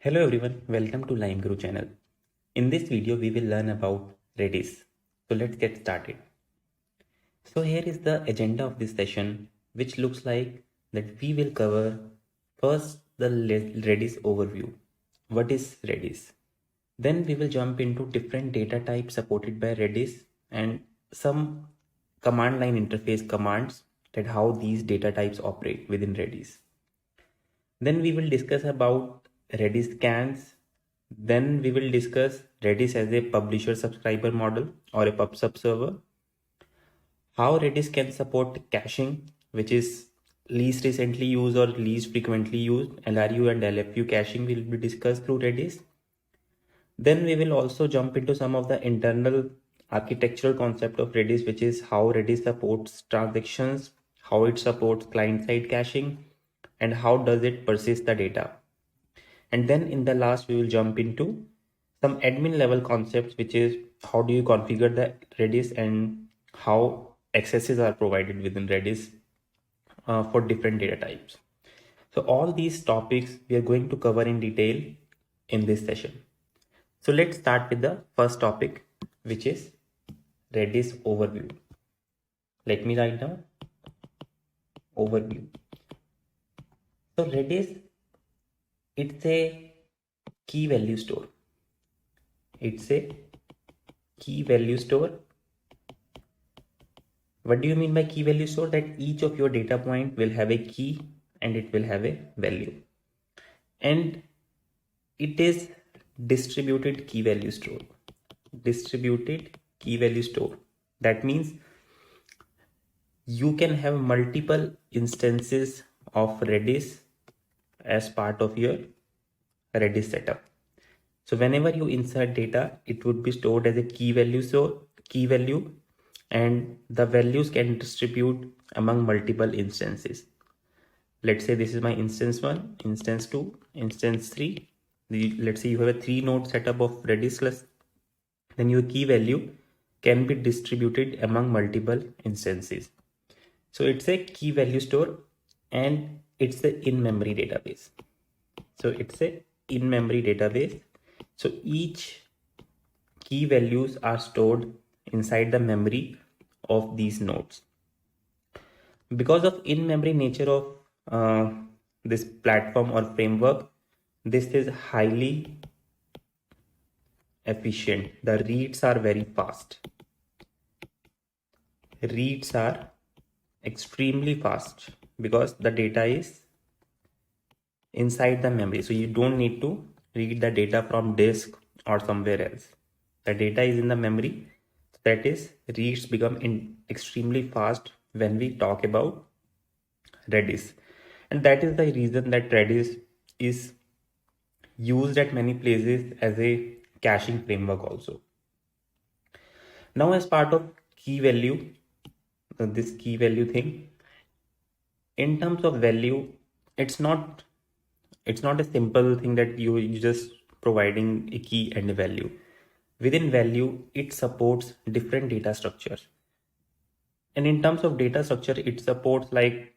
Hello everyone, welcome to LimeGuru channel. In this video, we will learn about Redis. So let's get started. So here is the agenda of this session, which looks like that we will cover first the Redis overview. What is Redis? Then we will jump into different data types supported by Redis and some command line interface commands that how these data types operate within Redis. Then we will discuss about Redis scans. Then we will discuss Redis as a publisher subscriber model or a PubSub server. How Redis can support caching, which is least recently used or least frequently used. LRU and LFU caching will be discussed through Redis. Then we will also jump into some of the internal architectural concept of Redis, which is how Redis supports transactions, how it supports client-side caching, and how does it persist the data. And then in the last, we will jump into some admin level concepts, which is how do you configure the Redis and how accesses are provided within Redis for different data types. So all these topics we are going to cover in detail in this session. So let's start with the first topic, which is Redis overview. Let me write down overview. So Redis, it's a key value store. It's a key value store. What do you mean by key value store? That each of your data point will have a key and it will have a value. And it is distributed key value store. Distributed key value store. That means you can have multiple instances of Redis as part of your Redis setup. So whenever you insert data, it would be stored as a key value. So key value, and the values can distribute among multiple instances. Let's say this is my instance 1, instance 2, instance 3. Let's say you have a 3-node setup of Redis list. Then your key value can be distributed among multiple instances. So it's a key value store and it's the in-memory database. So it's a in-memory database. So each key values are stored inside the memory of these nodes. Because of in-memory nature of this platform or framework, this is highly efficient. The reads are very fast. Reads are extremely fast because the data is inside the memory. So you don't need to read the data from disk or somewhere else. The data is in the memory. That is, reads become extremely fast when we talk about Redis. And that is the reason that Redis is used at many places as a caching framework also. Now, as part of key value, this key value thing, in terms of value, it's not a simple thing that you just providing a key and a value. Within value, it supports different data structures. And in terms of data structure, it supports like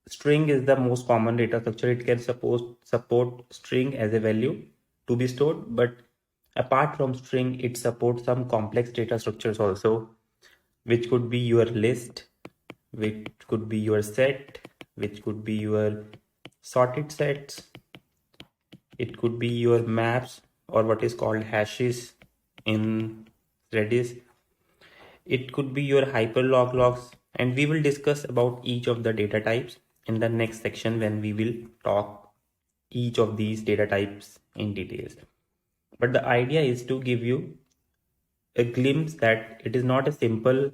string is the most common data structure. It can support string as a value to be stored. But apart from string, it supports some complex data structures also, which could be your list, which could be your set, which could be your sorted sets. It could be your maps or what is called hashes in Redis. It could be your hyperlog logs, and we will discuss about each of the data types in the next section when we will talk each of these data types in details. But the idea is to give you a glimpse that it is not a simple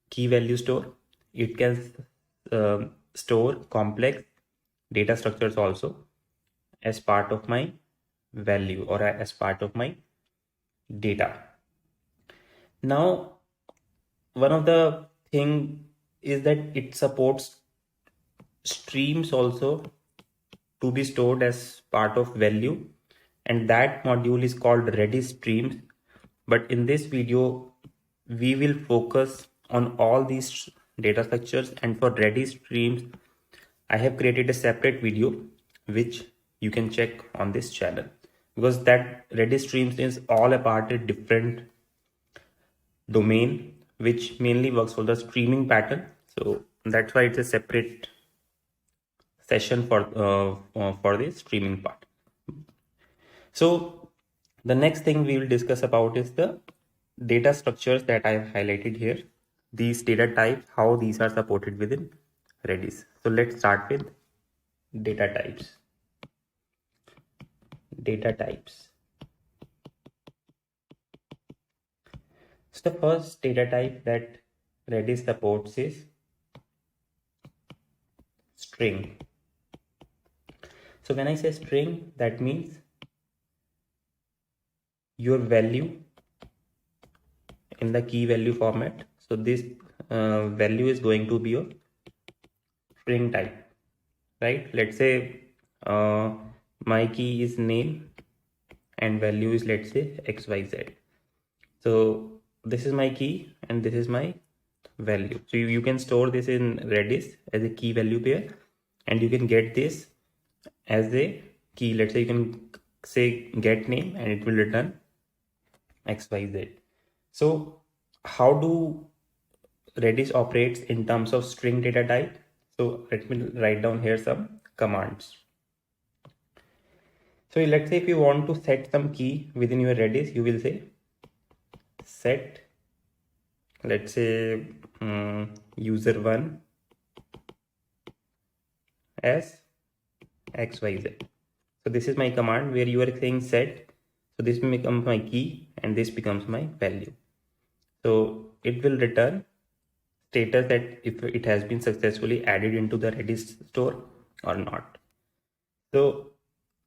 key value store. It can store complex data structures also as part of my value or as part of my data. Now, one of the thing is that it supports streams also to be stored as part of value, and that module is called Redis streams. But in this video, we will focus on all these data structures, and for Redis streams, I have created a separate video which you can check on this channel. because that Redis streams is all a part of different domain which mainly works for the streaming pattern. So that's why it's a separate session for the streaming part. So the next thing we will discuss about is the data structures that I have highlighted here. These data types, how these are supported within Redis. So let's start with data types. Data types. So the first data type that Redis supports is string. So when I say string, that means your value in the key value format. So this value is going to be of string type, right? Let's say my key is name and value is, let's say, XYZ. So this is my key and this is my value. So you can store this in Redis as a key value pair, and you can get this as a key. Let's say you can say get name and it will return XYZ. So how do Redis operates in terms of string data type? So let me write down here some commands. So let's say if you want to set some key within your Redis, you will say set, let's say user1 as XYZ. So this is my command where you are saying set. So this becomes my key and this becomes my value. So it will return status that if it has been successfully added into the Redis store or not. So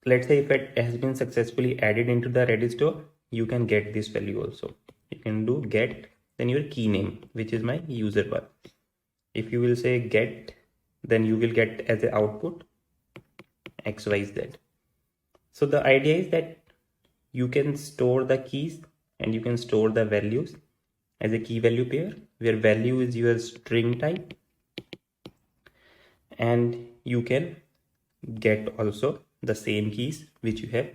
let's say if it has been successfully added into the Redis store, you can get this value also. You can do get, then your key name, which is my user1. If you will say get, then you will get as an output XYZ. So the idea is that you can store the keys and you can store the values as a key value pair, where value is your string type, and you can get also the same keys which you have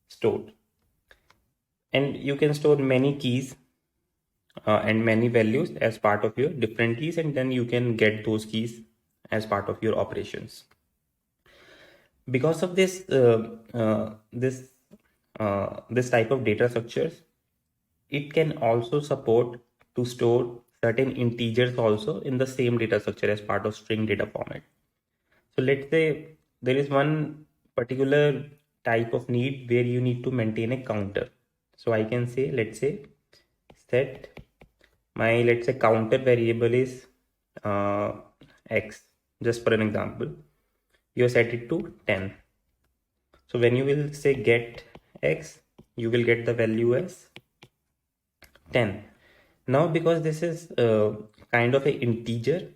stored. And you can store many keys and many values as part of your different keys, and then you can get those keys as part of your operations. Because of this this type of data structures, it can also support to store certain integers also in the same data structure as part of string data format. So let's say there is one particular type of need where you need to maintain a counter. So I can say, let's say set my, let's say, counter variable is X, just for an example. You set it to 10. So when you will say get X, you will get the value as 10. Now, because this is kind of an integer,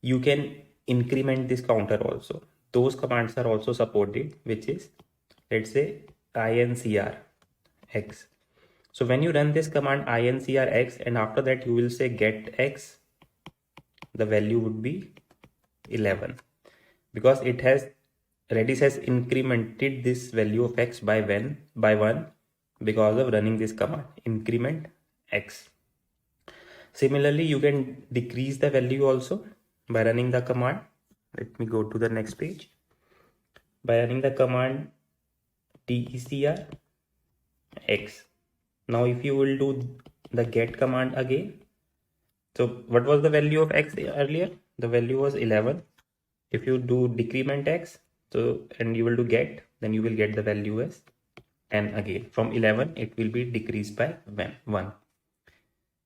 you can increment this counter also. Those commands are also supported, which is, let's say, incr x. So when you run this command incr x, and after that you will say get x, the value would be 11, because it has, Redis has incremented this value of x by 1 because of running this command increment x. Similarly, you can decrease the value also by running the command. Let me go to the next page. By running the command decr x. Now if you will do the get command again, so what was the value of x earlier? The value was 11. If you do decrement x, so and you will do get, then you will get the value as 10 again. From 11 it will be decreased by 1.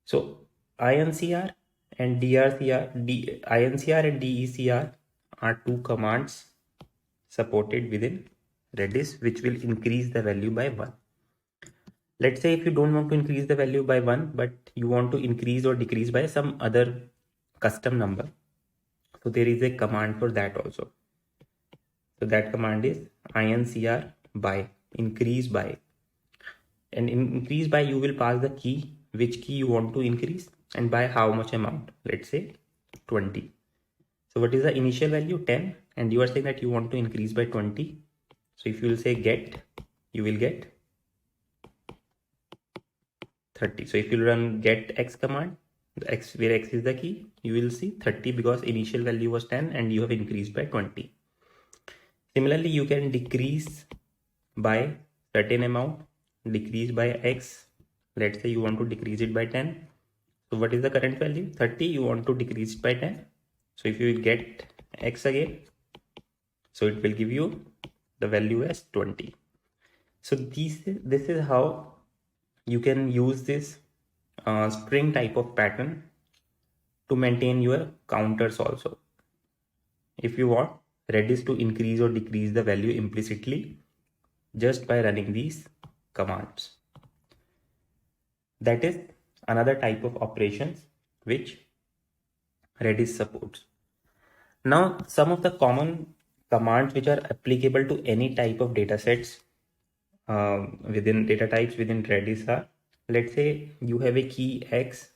So incr and incr and decr are two commands supported within Redis, which will increase the value by 1. Let's say if you don't want to increase the value by 1, but you want to increase or decrease by some other custom number, so there is a command for that also. So that command is incr by, increase by. And in increase by, you will pass the key, which key you want to increase and by how much amount. Let's say 20. So what is the initial value? 10, and you are saying that you want to increase by 20. So if you will say get you will get 30. So if you run get x command, the x where x is the key, you will see 30 because initial value was 10 and you have increased by 20. Similarly, you can decrease by certain amount, decrease by x. Let's say you want to decrease it by 10. So what is the current value? 30. You want to decrease it by 10. So if you get x again, so it will give you the value as 20. So this is how you can use this string type of pattern to maintain your counters also. If you want Redis to increase or decrease the value implicitly just by running these commands. That is another type of operations which Redis supports. Now, some of the common commands which are applicable to any type of data sets within data types within Redis are, let's say you have a key X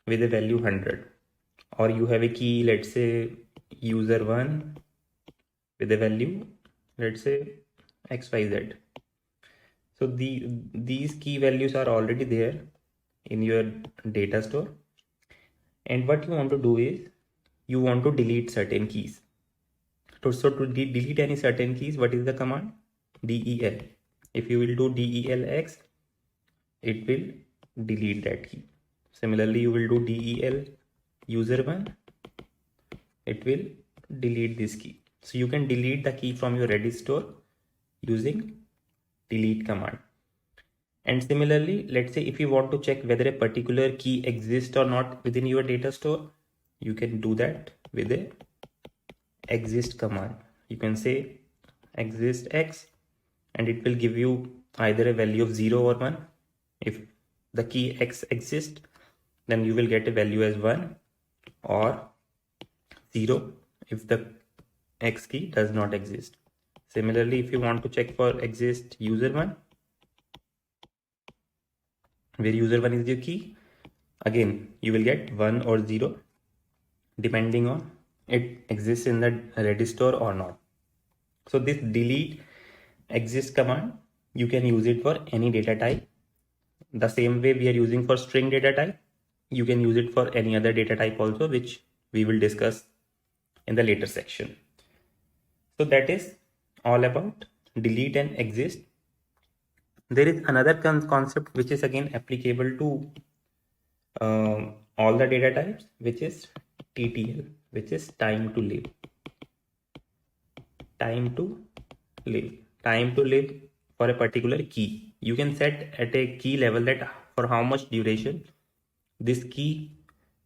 with a value 100, or you have a key, let's say user1 with a value, let's say XYZ. So these key values are already there in your data store. And what you want to do is you want to delete certain keys. So to delete any certain keys, what is the command? Del. If you will do delx, it will delete that key. Similarly, you will do del user1, it will delete this key. So you can delete the key from your Redis store using delete command. And similarly, let's say if you want to check whether a particular key exists or not within your data store, you can do that with a exist command. You can say exist x and it will give you either a value of 0 or 1. If the key x exists, then you will get a value as 1 or 0 if the x key does not exist. Similarly, if you want to check for exist user1, where user1 is your key, again you will get 1 or 0 depending on it exists in the Redis store or not. So this delete exist command, you can use it for any data type. The same way we are using for string data type, you can use it for any other data type also, which we will discuss in the later section. So that is all about delete and exist. There is another concept which is again applicable to all the data types, which is TTL, which is time to live. Time to live for a particular key. You can set at a key level that for how much duration this key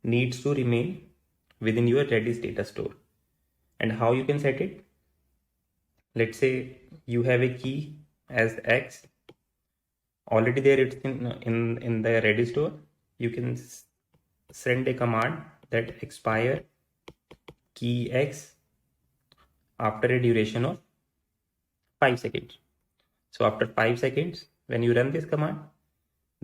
needs to remain within your Redis data store. And how you can set it? Let's say you have a key as X already there, it's in the Redis store. You can send a command that expire key X after a duration of 5 seconds. So after 5 seconds, when you run this command,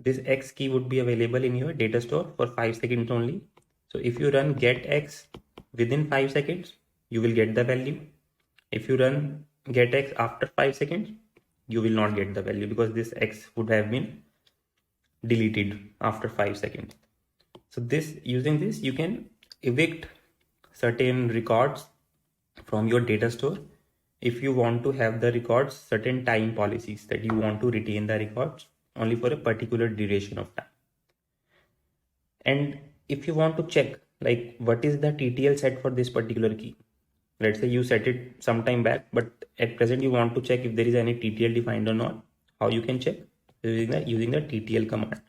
this X key would be available in your data store for 5 seconds only. So if you run get X within 5 seconds, you will get the value. If you run get X after 5 seconds, you will not get the value because this X would have been deleted after 5 seconds. So using this, you can evict certain records from your data store if you want to have the records certain time policies that you want to retain the records only for a particular duration of time. And if you want to check like what is the TTL set for this particular key, let's say you set it some time back, but at present you want to check if there is any TTL defined or not. How you can check? Using the TTL command.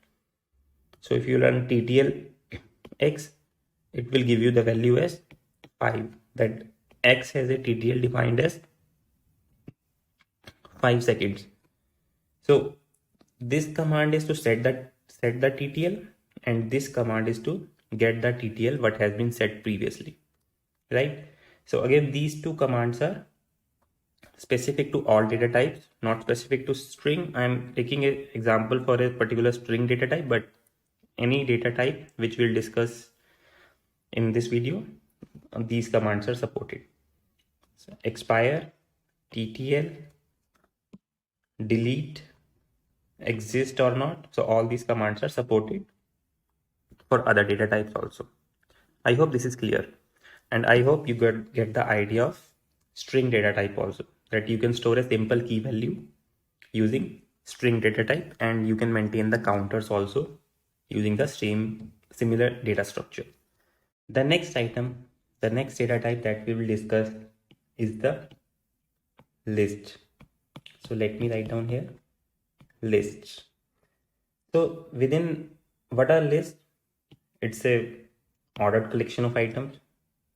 So if you run TTL X, it will give you the value as 5. That X has a TTL defined as 5 seconds. So this command is to set the TTL, and this command is to get the TTL what has been set previously, right? So again, these two commands are specific to all data types, not specific to string. I'm taking an example for a particular string data type, but any data type which we'll discuss in this video, these commands are supported. So expire, TTL, delete, exist or not. So all these commands are supported for other data types also. I hope this is clear, and I hope you get the idea of string data type also, that you can store a simple key value using string data type, and you can maintain the counters also using the same similar data structure. The next item, the next data type that we will discuss is the list. So let me write down here lists. So within what are lists? It's a ordered collection of items.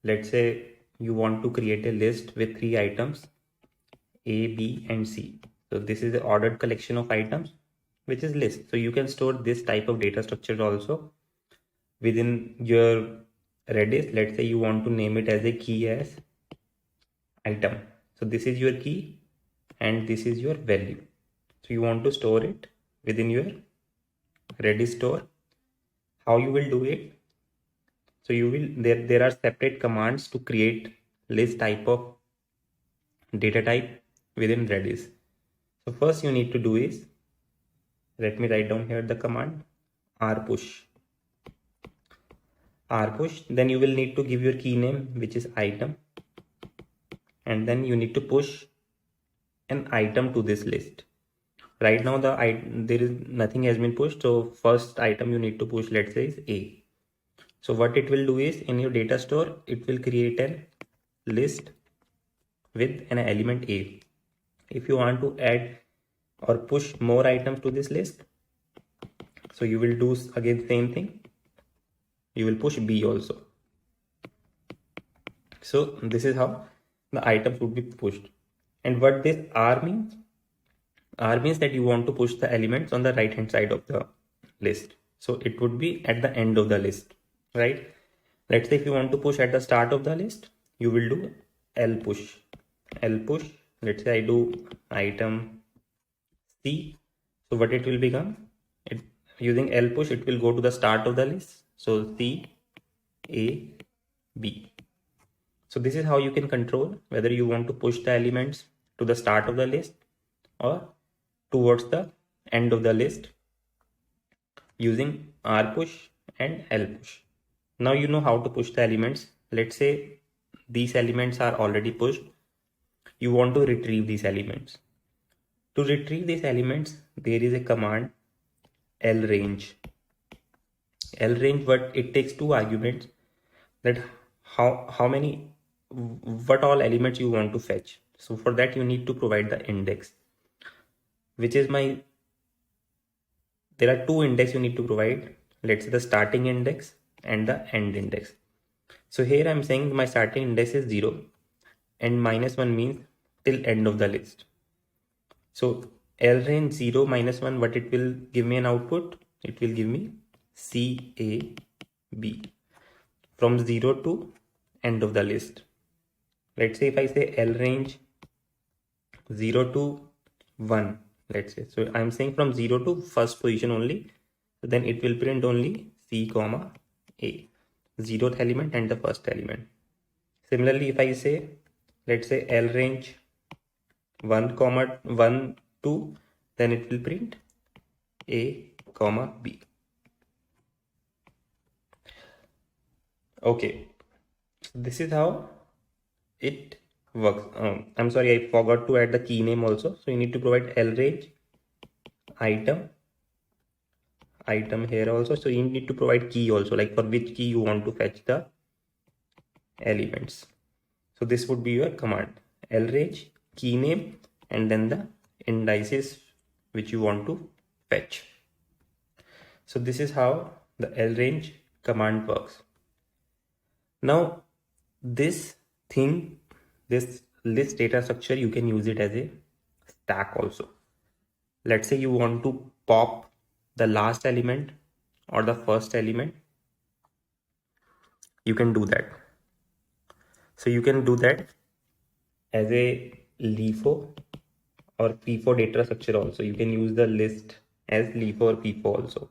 Let's say you want to create a list with 3 items A, B and C. So this is the ordered collection of items which is list. So you can store this type of data structure also within your Redis. Let's say you want to name it as a key as item. So this is your key and this is your value. So you want to store it within your Redis store. How you will do it? So you will there are separate commands to create list type of data type within Redis. So first you need to do is, let me write down here the command rpush. Then you will need to give your key name, which is item, and then you need to push an item to this list. Right now there is nothing has been pushed, so first item you need to push, let's say, is A. So what it will do is, in your data store it will create a list with an element A. If you want to add or push more items to this list, so you will do again same thing, you will push B also. So this is how the items would be pushed. And what this R means? R means that you want to push the elements on the right hand side of the list. So it would be at the end of the list, right? Let's say if you want to push at the start of the list, you will do L push. L push, let's say I do item C. So what it will become? Using L push, it will go to the start of the list. So C, A, B. So this is how you can control whether you want to push the elements to the start of the list or towards the end of the list using R push and L push. Now you know how to push the elements. Let's say these elements are already pushed. You want to retrieve these elements. To retrieve these elements, there is a command lrange. Lrange, but it takes 2 arguments, that how many, what all elements you want to fetch. So for that you need to provide the index, which is there are 2 index you need to provide. Let's say the starting index and the end index. So here I'm saying my starting index is 0 and -1 means till end of the list. So lrange 0 -1, what it will give me an output? It will give me C, A, B from 0 to end of the list. Let's say if I say lrange 0 to 1, let's say, so I'm saying from 0 to first position only, so then it will print only C comma A, 0th element and the first element. Similarly, if I say, let's say lrange 1 comma 1 2, then it will print A comma B. Okay, this is how it works. I'm sorry, I forgot to add the key name also. So you need to provide lrange item here also. So you need to provide key also, like for which key you want to fetch the elements. So this would be your command, lrange key name and then the indices which you want to fetch. So this is how the lrange command works. Now this list data structure, you can use it as a stack also. Let's say you want to pop the last element or the first element, you can do that. So you can do that as a LIFO or FIFO data structure also. You can use the list as LIFO or FIFO also.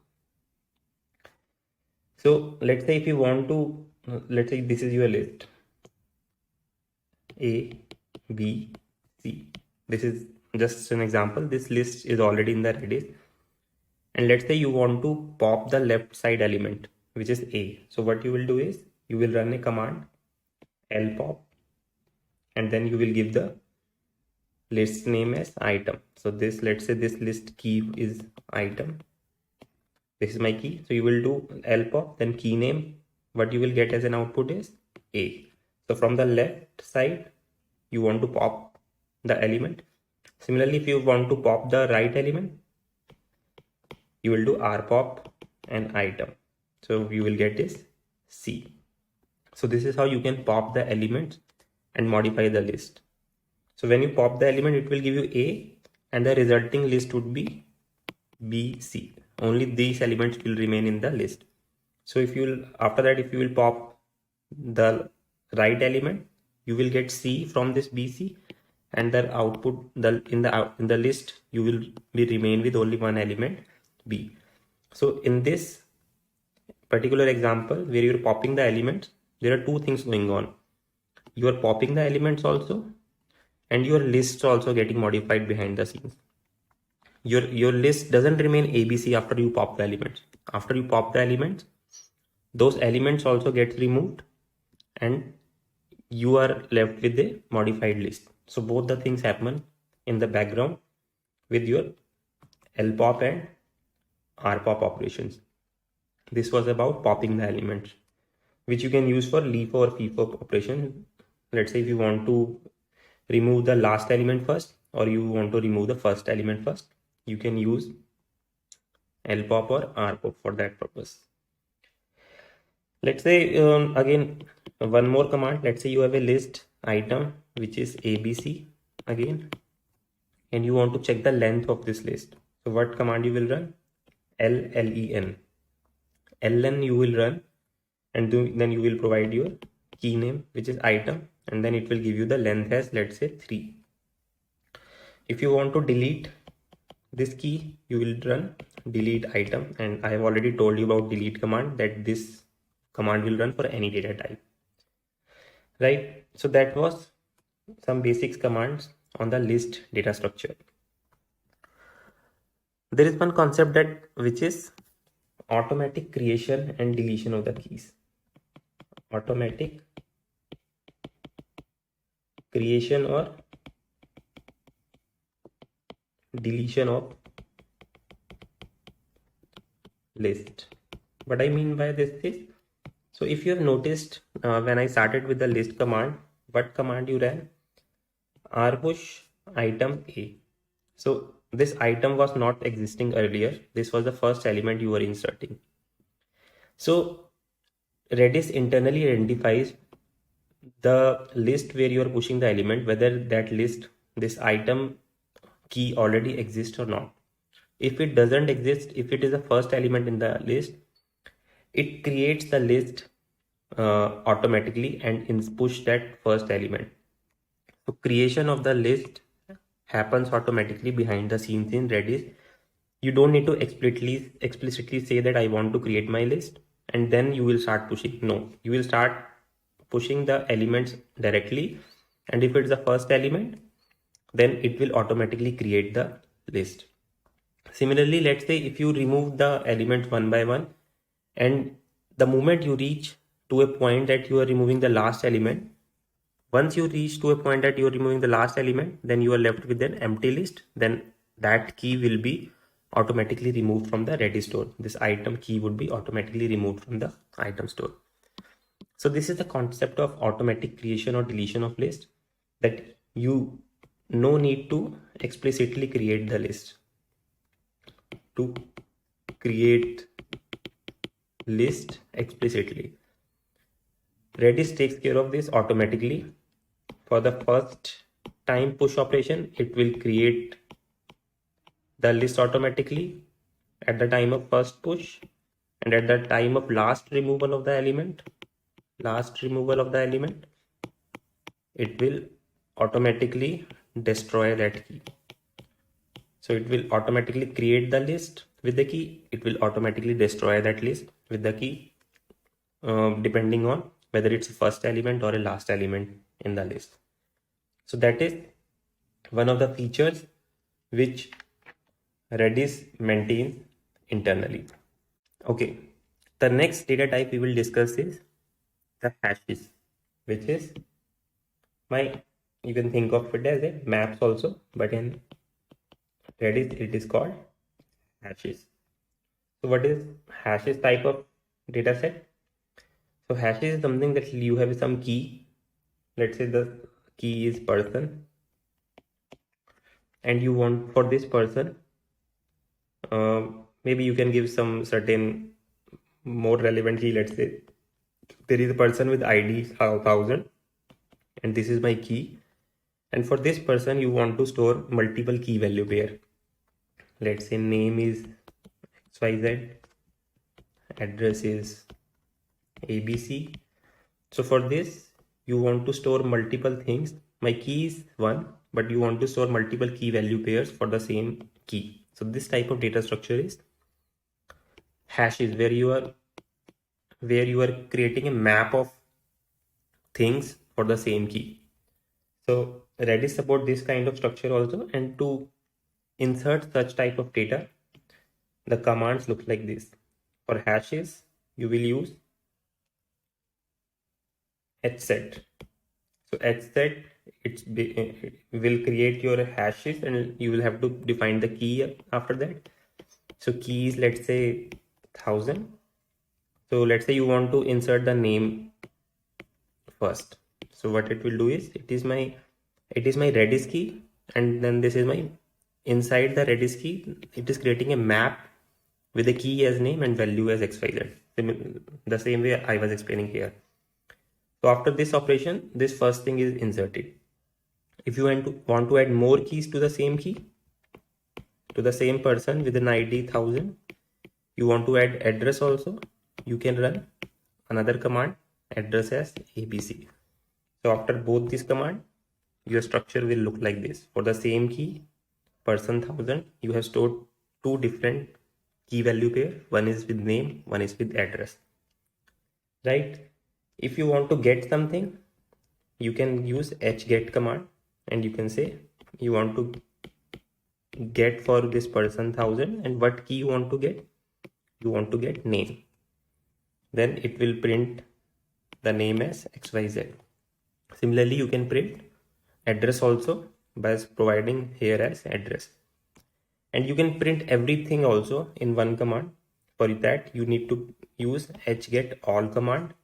So let's say if you want to, let's say this is your list A, B, C. This is just an example, this list is already in the Redis, and let's say you want to pop the left side element, which is A. So what you will do is you will run a command lpop, and then you will give the list name as item. So this, let's say this list key is item. This is my key. So you will do lpop, then key name. What you will get as an output is A. So from the left side, you want to pop the element. Similarly, if you want to pop the right element, you will do rpop and item. So you will get is C. So this is how you can pop the elements and modify the list. So when you pop the element, it will give you A, and the resulting list would be B, C. Only these elements will remain in the list. So if you will, after that, if you will pop the right element, you will get C from this BC, and the output in the list you will be remain with only one element B. So in this particular example where you're popping the elements, there are two things going on. You are popping the elements also, and your lists also getting modified behind the scenes. Your list doesn't remain ABC after you pop the elements. After you pop the elements, those elements also get removed, and you are left with a modified list. So both the things happen in the background with your lpop and rpop operations. This was about popping the elements, which you can use for leaf or FIFO operation. Let's say if you want to remove the last element first, or you want to remove the first element first, you can use lpop or rpop for that purpose. Let's say again one more command. Let's say you have a list item which is ABC again, and you want to check the length of this list. So what command you will run? len. len you will run, and then you will provide your key name, which is item, and then it will give you the length as, let's say, 3. If you want to delete this key, you will run delete item, and I have already told you about delete command, that this command will run for any data type, right? So that was some basics commands on the list data structure. There is one concept which is automatic creation and deletion of the keys. Automatic creation or deletion of list. What I mean by this is, so if you have noticed when I started with the list command, what command you ran? rpush item A. So this item was not existing earlier. This was the first element you were inserting. So Redis internally identifies the list where you are pushing the element, whether that list, this item key already exists or not. If it doesn't exist, if it is the first element in the list, it creates the list automatically and push that first element. So creation of the list happens automatically behind the scenes in Redis. You don't need to explicitly say that I want to create my list and then you will start pushing. No, you will start pushing the elements directly, and if it's the first element, then it will automatically create the list. Similarly, let's say if you remove the elements one by one, and the moment you reach to a point that you are removing the last element, once you reach to a point that you are removing the last element, then you are left with an empty list. Then that key will be automatically removed from the Redis store. This item key would be automatically removed from the item store. So this is the concept of automatic creation or deletion of list, that you no need to explicitly create the list. To create list explicitly, Redis takes care of this automatically. For the first time push operation, it will create the list automatically at the time of first push, and at the time of last removal of the element, it will automatically destroy that key. So it will automatically create the list with the key, it will automatically destroy that list with the key, depending on whether it's a first element or a last element in the list. So that is one of the features which Redis maintains internally. Okay, the next data type we will discuss is the hashes, which is you can think of it as a maps also, but in Redis it is called hashes. So what is hashes type of data set? So hashes is something that you have some key. Let's say the key is person, and you want for this person, maybe you can give some certain more relevant key. Let's say there is a person with ID 1000, and this is my key. And for this person, you want to store multiple key value pair. Let's say name is XYZ, address is ABC. So for this, you want to store multiple things. My key is one, but you want to store multiple key value pairs for the same key. So this type of data structure is hashes, where you are creating a map of things for the same key. So Redis support this kind of structure also, and to insert such type of data, the commands look like this. For hashes, you will use hset. So hset, it will create your hashes, and you will have to define the key after that. So key is, let's say, 1000. So let's say you want to insert the name first. So what it will do is, it is my Redis key, and then this is my inside the Redis key. It is creating a map with the key as name and value as XYZ. The same way I was explaining here. So after this operation, this first thing is inserted. If you want to add more keys to the same key, to the same person with an ID 1000, you want to add address also, you can run another command, address as ABC. So after both these command, your structure will look like this. For the same key, person 1000, you have stored two different key value pair. One is with name, one is with address. Right? If you want to get something, you can use hget command, and you can say you want to get for this person 1000, and what key you want to get? You want to get name. Then it will print the name as XYZ. Similarly, you can print address also by providing here as address. And you can print everything also in one command. For that, you need to use hget all command,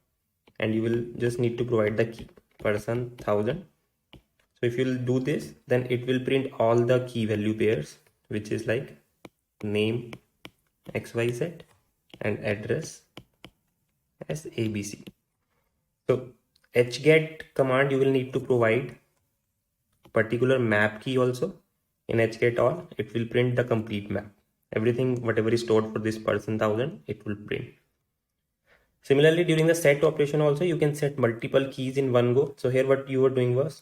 and you will just need to provide the key person 1000. So if you'll do this, then it will print all the key value pairs, which is like name XYZ and address as ABC. So hget command, you will need to provide particular map key also. In hget all, it will print the complete map. Everything, whatever is stored for this person 1000, it will print. Similarly, during the set operation also, you can set multiple keys in one go. So here what you were doing was,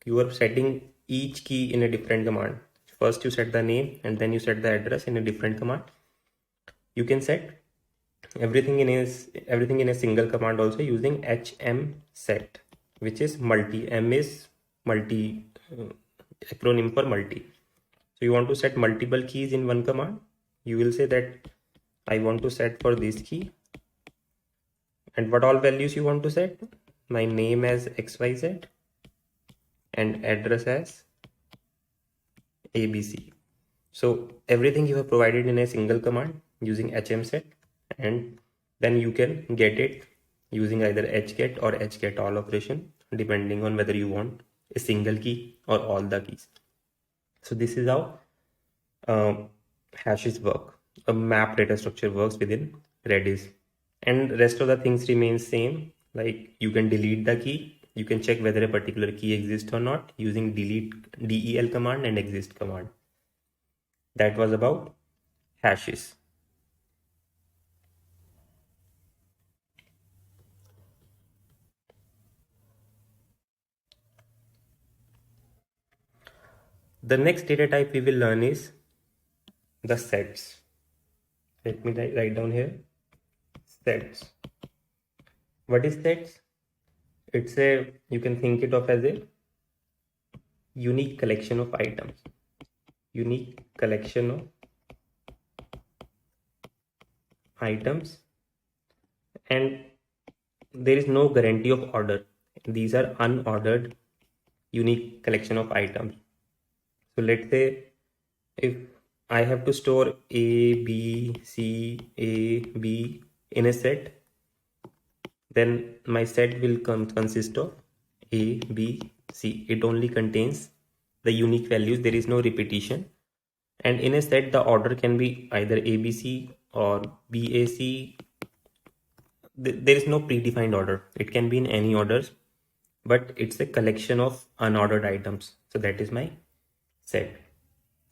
you were setting each key in a different command. First you set the name, and then you set the address in a different command. You can set everything in a single command also using hmset, which is multi. M is multi, acronym for multi. So you want to set multiple keys in one command. You will say that I want to set for this key, and what all values you want to set? My name as XYZ and address as ABC. So everything you have provided in a single command using hmset, and then you can get it using either hget or hget all operation, depending on whether you want a single key or all the keys. So this is how hashes work. A map data structure works within Redis, and rest of the things remain same. Like you can delete the key, you can check whether a particular key exists or not using del command and exist command. That was about hashes. The next data type we will learn is the sets. Let me write down here. Sets. What is sets? You can think it of as a unique collection of items. unique collection of items, and there is no guarantee of order. These are unordered unique collection of items. So let's say if I have to store A, B, C, A, B in a set, then my set will consist of A, B, C. It only contains the unique values. There is no repetition. And in a set, the order can be either ABC or BAC. There is no predefined order. It can be in any orders, but it's a collection of unordered items. So that is my set.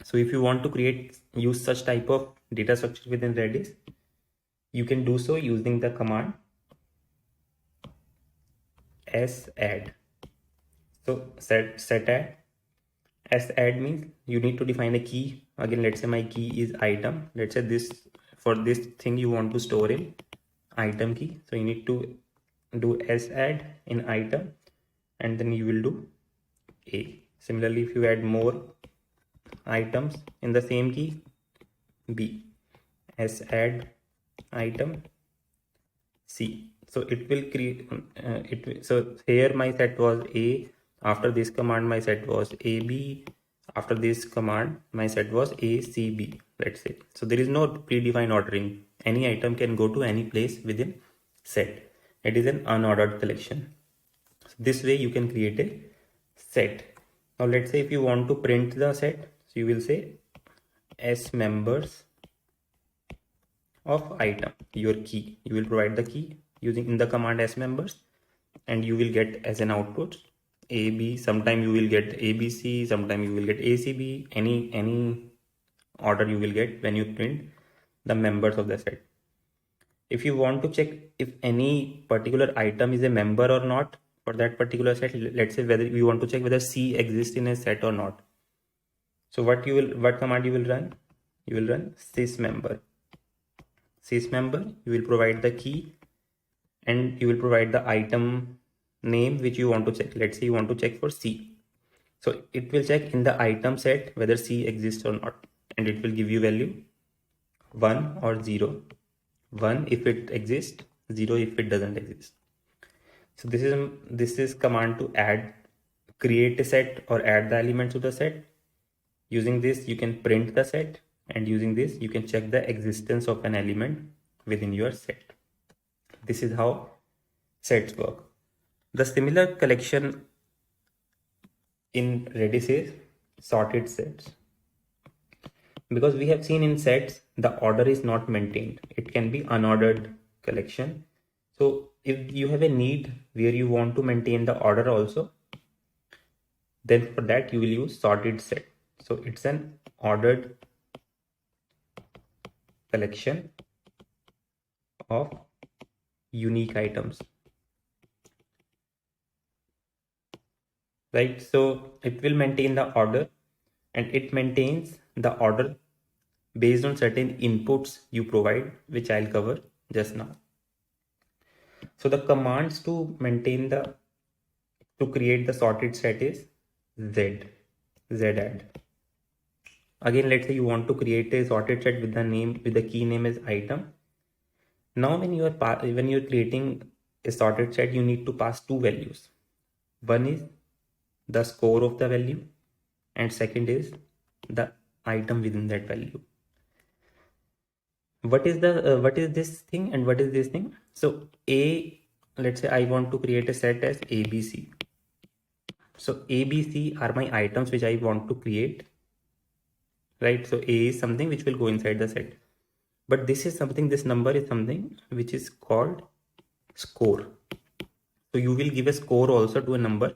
So if you want to use such type of data structure within Redis, you can do so using the command sadd. So set add means you need to define a key. Again, let's say my key is item. Let's say this, for this thing you want to store in item key. So you need to do sadd in item, and then you will do A. Similarly, if you add more items in the same key, B. Sadd item C. So it will create so here my set was A. After this command my set was AB. After this command my set was ACB, let's say. So there is no predefined ordering. Any item can go to any place within set. It is an unordered collection. So this way you can create a set. Now let's say if you want to print the set, so you will say S members of item, your key. You will provide the key using in the command S members, and you will get as an output AB. Sometime you will get ABC, sometime you will get ACB. Any order you will get when you print the members of the set. If you want to check if any particular item is a member or not for that particular set, let's say whether you want to check whether C exists in a set or not. So what command you will run? You will run sysmember. Sysmember, you will provide the key and you will provide the item name which you want to check. Let's say you want to check for C. So it will check in the item set whether C exists or not, and it will give you value 1 or 0. 1 if it exists, 0 if it doesn't exist. So this is command to create a set or add the elements to the set. Using this you can print the set, and using this you can check the existence of an element within your set. This is how sets work. The similar collection in Redis is sorted sets. Because we have seen in sets, the order is not maintained. It can be unordered collection. So if you have a need where you want to maintain the order also, then for that you will use sorted set. So it's an ordered collection of unique items. Right, so it will maintain the order, and it maintains the order based on certain inputs you provide, which I'll cover just now. So the commands to create the sorted set is zadd. Again, let's say you want to create a sorted set with the key name as item. Now when you're creating a sorted set, you need to pass two values. One is the score of the value, and second is the item within that value. What is this thing and what is this thing? So let's say I want to create a set as ABC. So ABC are my items which I want to create, right? So A is something which will go inside the set, but this number is something which is called score. So you will give a score also to a number,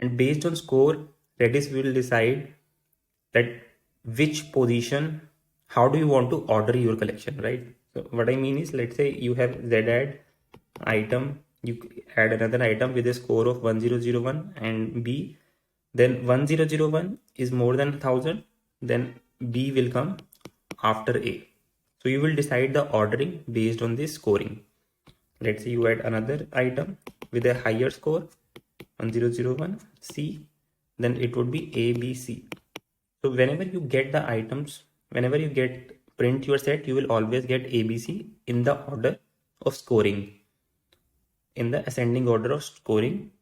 and based on score, Redis will decide that which position, how do you want to order your collection, right? So what I mean is, let's say you have zadd item, you add another item with a score of 1001 and B, then 1001 is more than 1000, then B will come after A. So you will decide the ordering based on this scoring. Let's say you add another item with a higher score, 1001 C, then it would be ABC. So So whenever you get the items, whenever you get print your set, you will always get ABC in the order of scoring. In the ascending order of scoring,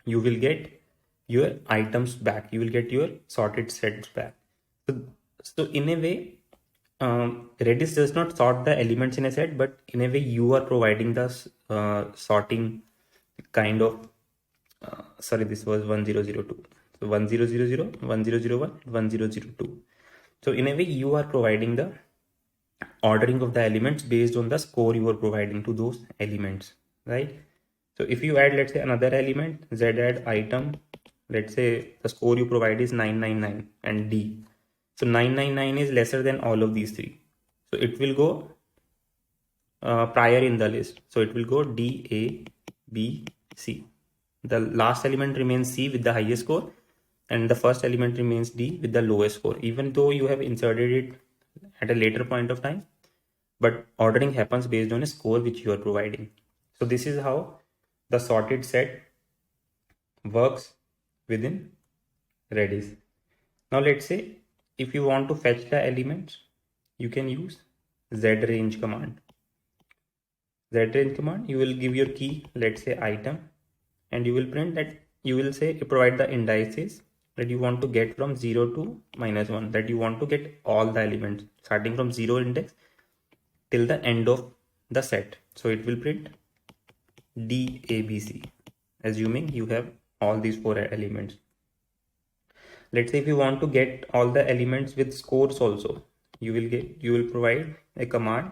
you will get your items back. You will get your sorted sets back. So in a way, Redis does not sort the elements in a set, but in a way you are providing the sorting kind of. Sorry, this was 1002. So 1000, 1001, 1002. So in a way you are providing the ordering of the elements based on the score you are providing to those elements, right? So if you add, let's say, another element, z add item, let's say the score you provide is 999 and D. So 999 is lesser than all of these three. So it will go prior in the list. So it will go D, A, B, C. The last element remains C with the highest score, and the first element remains D with the lowest score, even though you have inserted it at a later point of time, but ordering happens based on a score which you are providing. So this is how the sorted set works within Redis. Now let's say if you want to fetch the elements, you can use zrange command. Zrange command, you will give your key, let's say item, and you will print that, you will say provide the indices that you want to get from 0 to -1, that you want to get all the elements starting from 0 index till the end of the set. So it will print DABC, assuming you have all these 4 elements. Let's say if you want to get all the elements with scores also, you will provide a command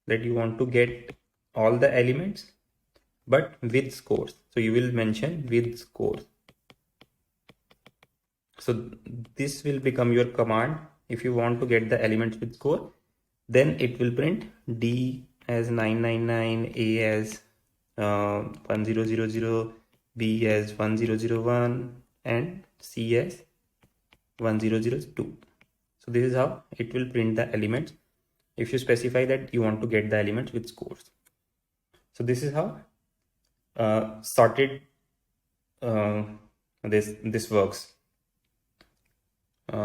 that you want to get all the elements but with scores. So you will mention with scores. So this will become your command. If you want to get the elements with score, then it will print D as 999, A as 1000, B as 1001, and C as 1002. So this is how it will print the elements if you specify that you want to get the elements with scores. So this is how sorted this works.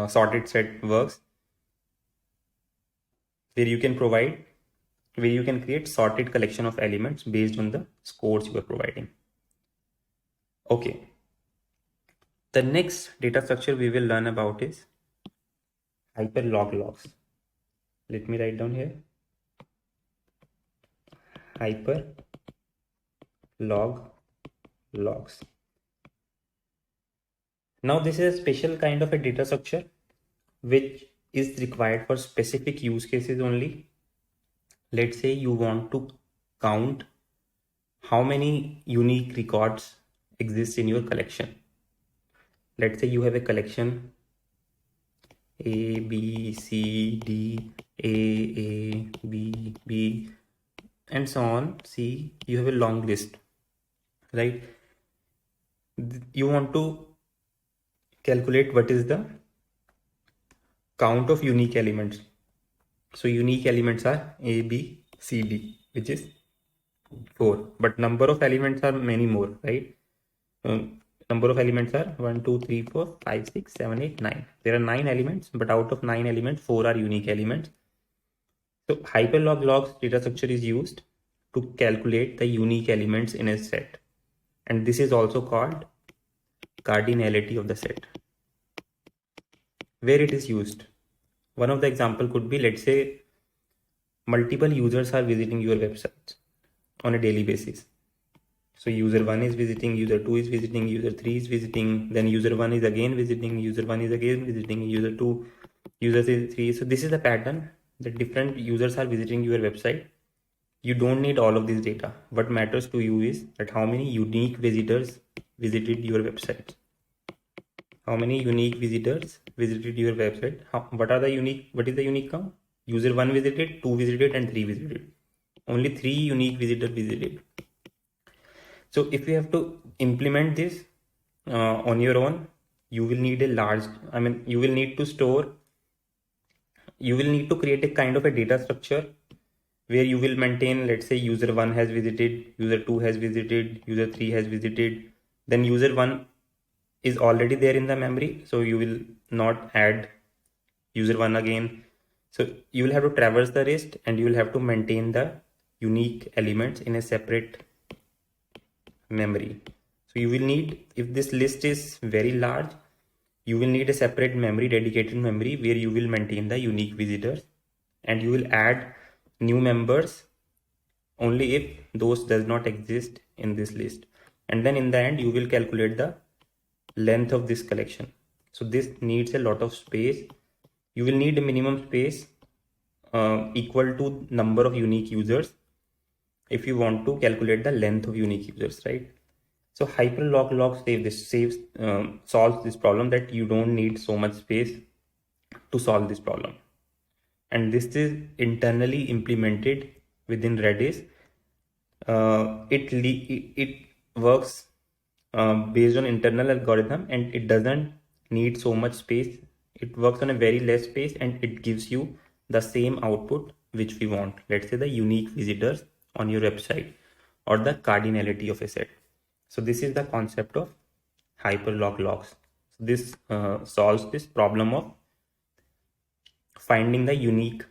Sorted set works, where you can create sorted collection of elements based on the scores you are providing. Okay. The next data structure we will learn about is hyperlog logs. Let me write down here. Hyperlog logs. Now this is a special kind of a data structure which is required for specific use cases only. Let's say you want to count how many unique records exist in your collection. Let's say you have a collection A, B, C, D, A, B, B, and so on. C, you have a long list, right? You want to calculate what is the count of unique elements. So unique elements are A, B, C, D, which is 4, but number of elements are many more, right? Number of elements are 1, 2, 3, 4, 5, 6, 7, 8, 9. There are 9 elements, but out of 9 elements, 4 are unique elements. So hyperlog logs data structure is used to calculate the unique elements in a set, and this is also called cardinality of the set. Where it is used, one of the example could be, let's say multiple users are visiting your website on a daily basis. So user 1 is visiting, user 2 is visiting, user 3 is visiting, then user 1 is again visiting, user 1 is again visiting, user 2, user 3. So this is the pattern that different users are visiting your website. You don't need all of this data. What matters to you is that how many unique visitors visited your website. How many unique visitors visited your website? What is the unique count? User 1 visited, 2 visited, and 3 visited. Only 3 unique visitors visited. So if you have to implement this on your own, you will need you will need to create a kind of a data structure where you will maintain, let's say user 1 has visited, user 2 has visited, user 3 has visited, then user 1 is already there in the memory, so you will not add user one again. So you will have to traverse the list and you will have to maintain the unique elements in a separate memory. So you will need, if this list is very large, you will need a separate memory, dedicated memory, where you will maintain the unique visitors, and you will add new members only if those does not exist in this list. And then in the end you will calculate the length of this collection. So this needs a lot of space. You will need a minimum space equal to number of unique users if you want to calculate the length of unique users, right? So hyperlog solves this problem, that you don't need so much space to solve this problem. And this is internally implemented within Redis. It works based on internal algorithm, and it doesn't need so much space. It works on a very less space, and it gives you the same output which we want. Let's say the unique visitors on your website or the cardinality of a set. So this is the concept of hyperlog logs. So this solves this problem of finding the unique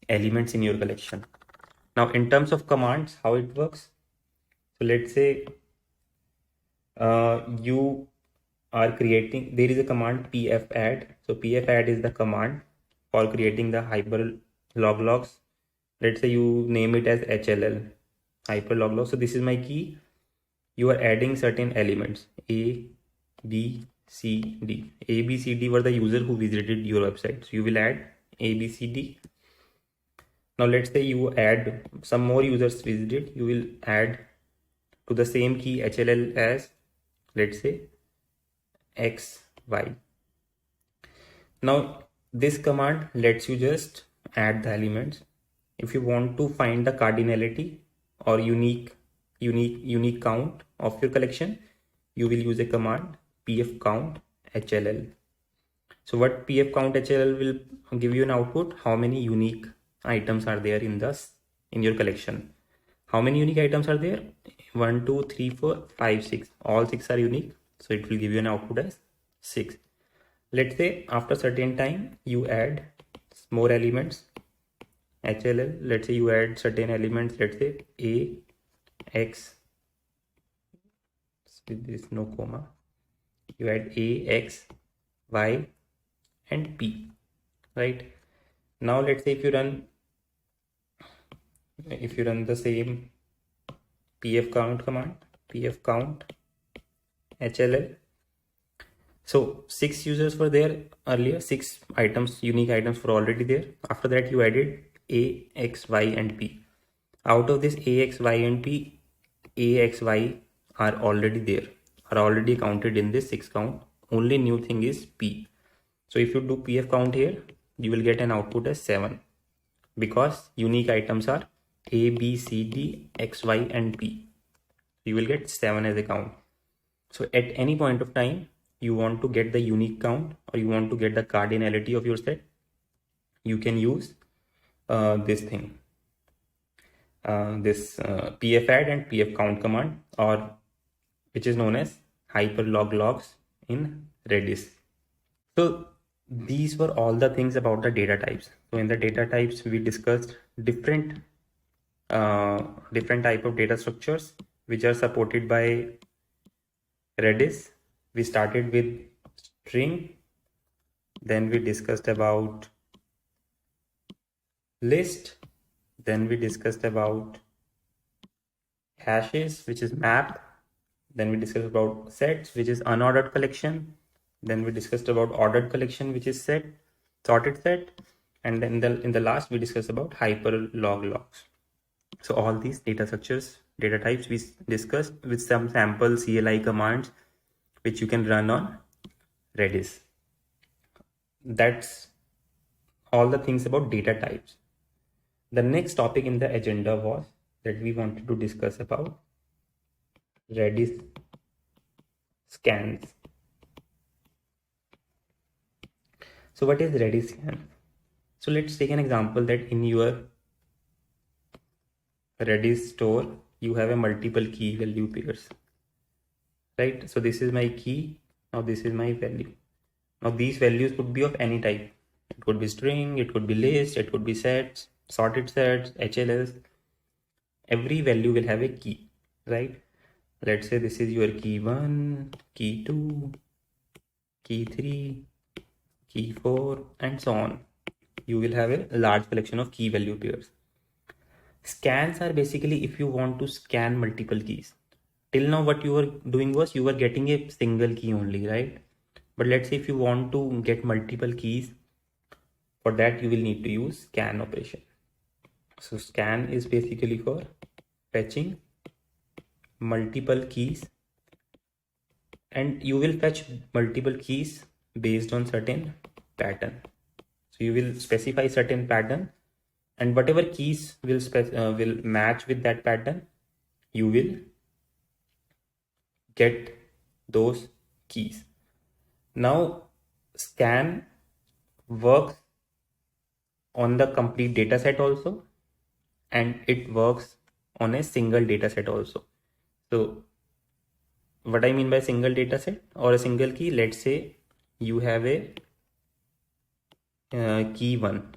elements in your collection. Now in terms of commands, how it works. So let's say you are creating, there is a command pfadd. So pfadd is the command for creating the hyperlog logs. Let's say you name it as HLL, hyperlog log. So this is my key. You are adding certain elements A, B, C, D. A, B, C, D were the user who visited your website. So you will add A, B, C, D. Now let's say you add some more users visited. You will add to the same key HLL as, let's say, X, Y. Now this command lets you just add the elements. If you want to find the cardinality or unique count of your collection, you will use a command pfcount HLL. So what pfcount HLL will give you an output, how many unique items are there in your collection. How many unique items are there? 1, 2, 3, 4, 5, 6. All 6 are unique. So it will give you an output as 6. Let's say after certain time you add more elements HLL. Let's say you add certain elements, let's say A, X, with this no comma. You add A, X, Y and P, right? Now let's say if you run the same pfcount command, pfcount HLL. So 6 users were there earlier, 6 items, unique items were already there. After that you added A, X, Y and P. Out of this A, X, Y and P, A, X, Y are already there, are already counted in this 6 count. Only new thing is P. So if you do pfcount here, you will get an output as 7, because unique items are A, B, C, D, X, Y and P. You will get 7 as a count. So at any point of time you want to get the unique count or you want to get the cardinality of your set, you can use this thing, pfadd and pfcount command, or which is known as hyperlog logs in Redis. So these were all the things about the data types. So in the data types we discussed different type of data structures which are supported by Redis. We started with string, then we discussed about list, then we discussed about hashes, which is map, then we discussed about sets, which is unordered collection, then we discussed about ordered collection, which is sorted set, and then in the last we discussed about hyperlog logs. So all these data structures, data types we discussed with some sample CLI commands which you can run on Redis. That's all the things about data types. The next topic in the agenda was that we wanted to discuss about Redis scans. So what is Redis scan? So let's take an example that in your Redis store you have a multiple key value pairs, right? So this is my key. Now this is my value. Now these values could be of any type. It could be string, it could be list, it could be sets, sorted sets, HLS. Every value will have a key, right? Let's say this is your key 1, key 2, key 3, key 4, and so on. You will have a large collection of key value pairs. Scans are basically if you want to scan multiple keys. Till now what you were doing was you were getting a single key only, right? But let's say if you want to get multiple keys, for that you will need to use scan operation. So scan is basically for fetching multiple keys, and you will fetch multiple keys based on certain pattern. So you will specify certain pattern, and whatever keys will match with that pattern, you will get those keys. Now scan works on the complete data set also, and it works on a single data set also. So what I mean by single data set or a single key, let's say you have a key 1,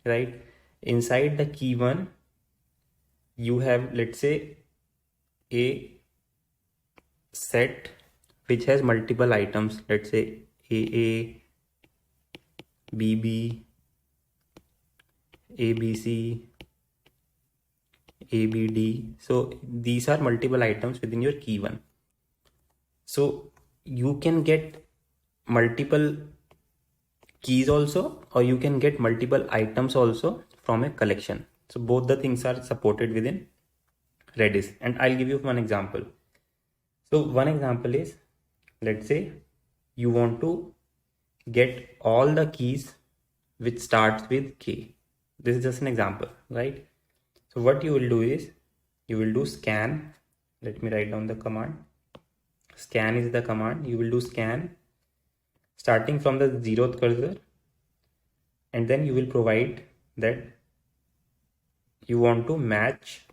right? Inside the key 1 you have, let's say, a set which has multiple items, let's say AA, BB, ABC, ABD. So these are multiple items within your key 1. So you can get multiple keys also, or you can get multiple items also from a collection. So both the things are supported within Redis, and I'll give you one example. So one example is, let's say you want to get all the keys which starts with K. This is just an example, right? So what you will do is you will do scan. Let me write down the command. Scan is the command. You will do scan starting from the 0th cursor, and then you will provide that you want to match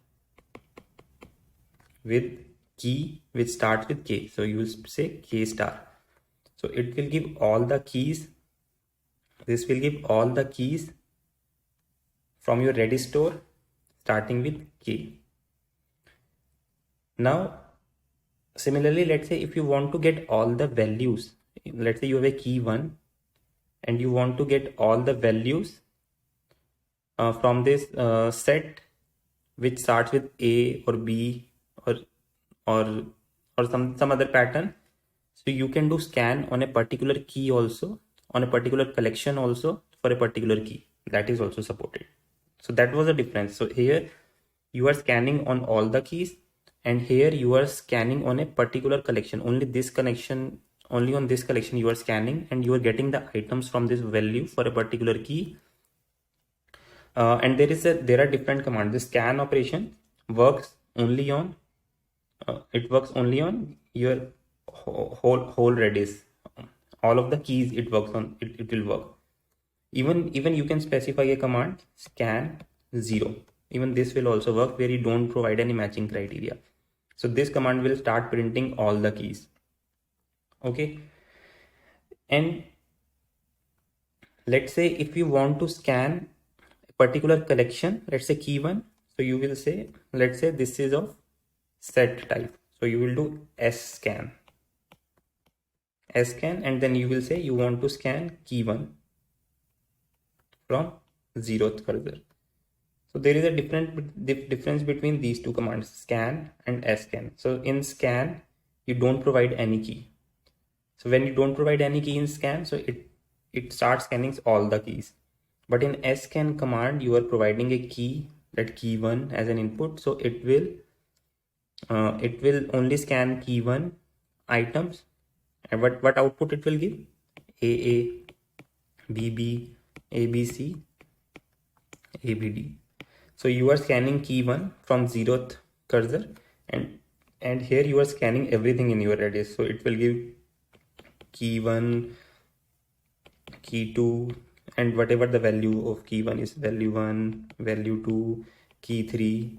with key which starts with K. So you will say K star. So it will give all the keys. This will give all the keys from your Redis store starting with K. Now similarly, let's say if you want to get all the values, let's say you have a key 1 and you want to get all the values from this set which starts with A or B or some other pattern. So you can do scan on a particular key also, on a particular collection also, for a particular key. That is also supported. So that was the difference. So here you are scanning on all the keys, and here you are scanning on a particular collection. Only on this collection you are scanning, and you are getting the items from this value for a particular key. And there are different commands. The scan operation works only on your whole Redis. All of the keys it works on, it will work. Even you can specify a command scan 0. Even this will also work, where you don't provide any matching criteria. So this command will start printing all the keys. Okay. And let's say if you want to scan a particular collection, let's say key 1. So you will say, let's say this is of set type. So you will do scan, and then you will say you want to scan key 1 from 0th cursor. So there is a difference between these two commands, scan and scan. So in scan, you don't provide any key. So when you don't provide any key in scan, so it starts scanning all the keys. But in scan command, you are providing a key, that key 1 as an input. So it will only scan key 1 items. And what output it will give? AA, BB, ABC, ABD. So you are scanning key 1 from 0th cursor, and here you are scanning everything in your Redis. So it will give key 1, key 2, and whatever the value of key 1 is, value 1, value 2, key 3,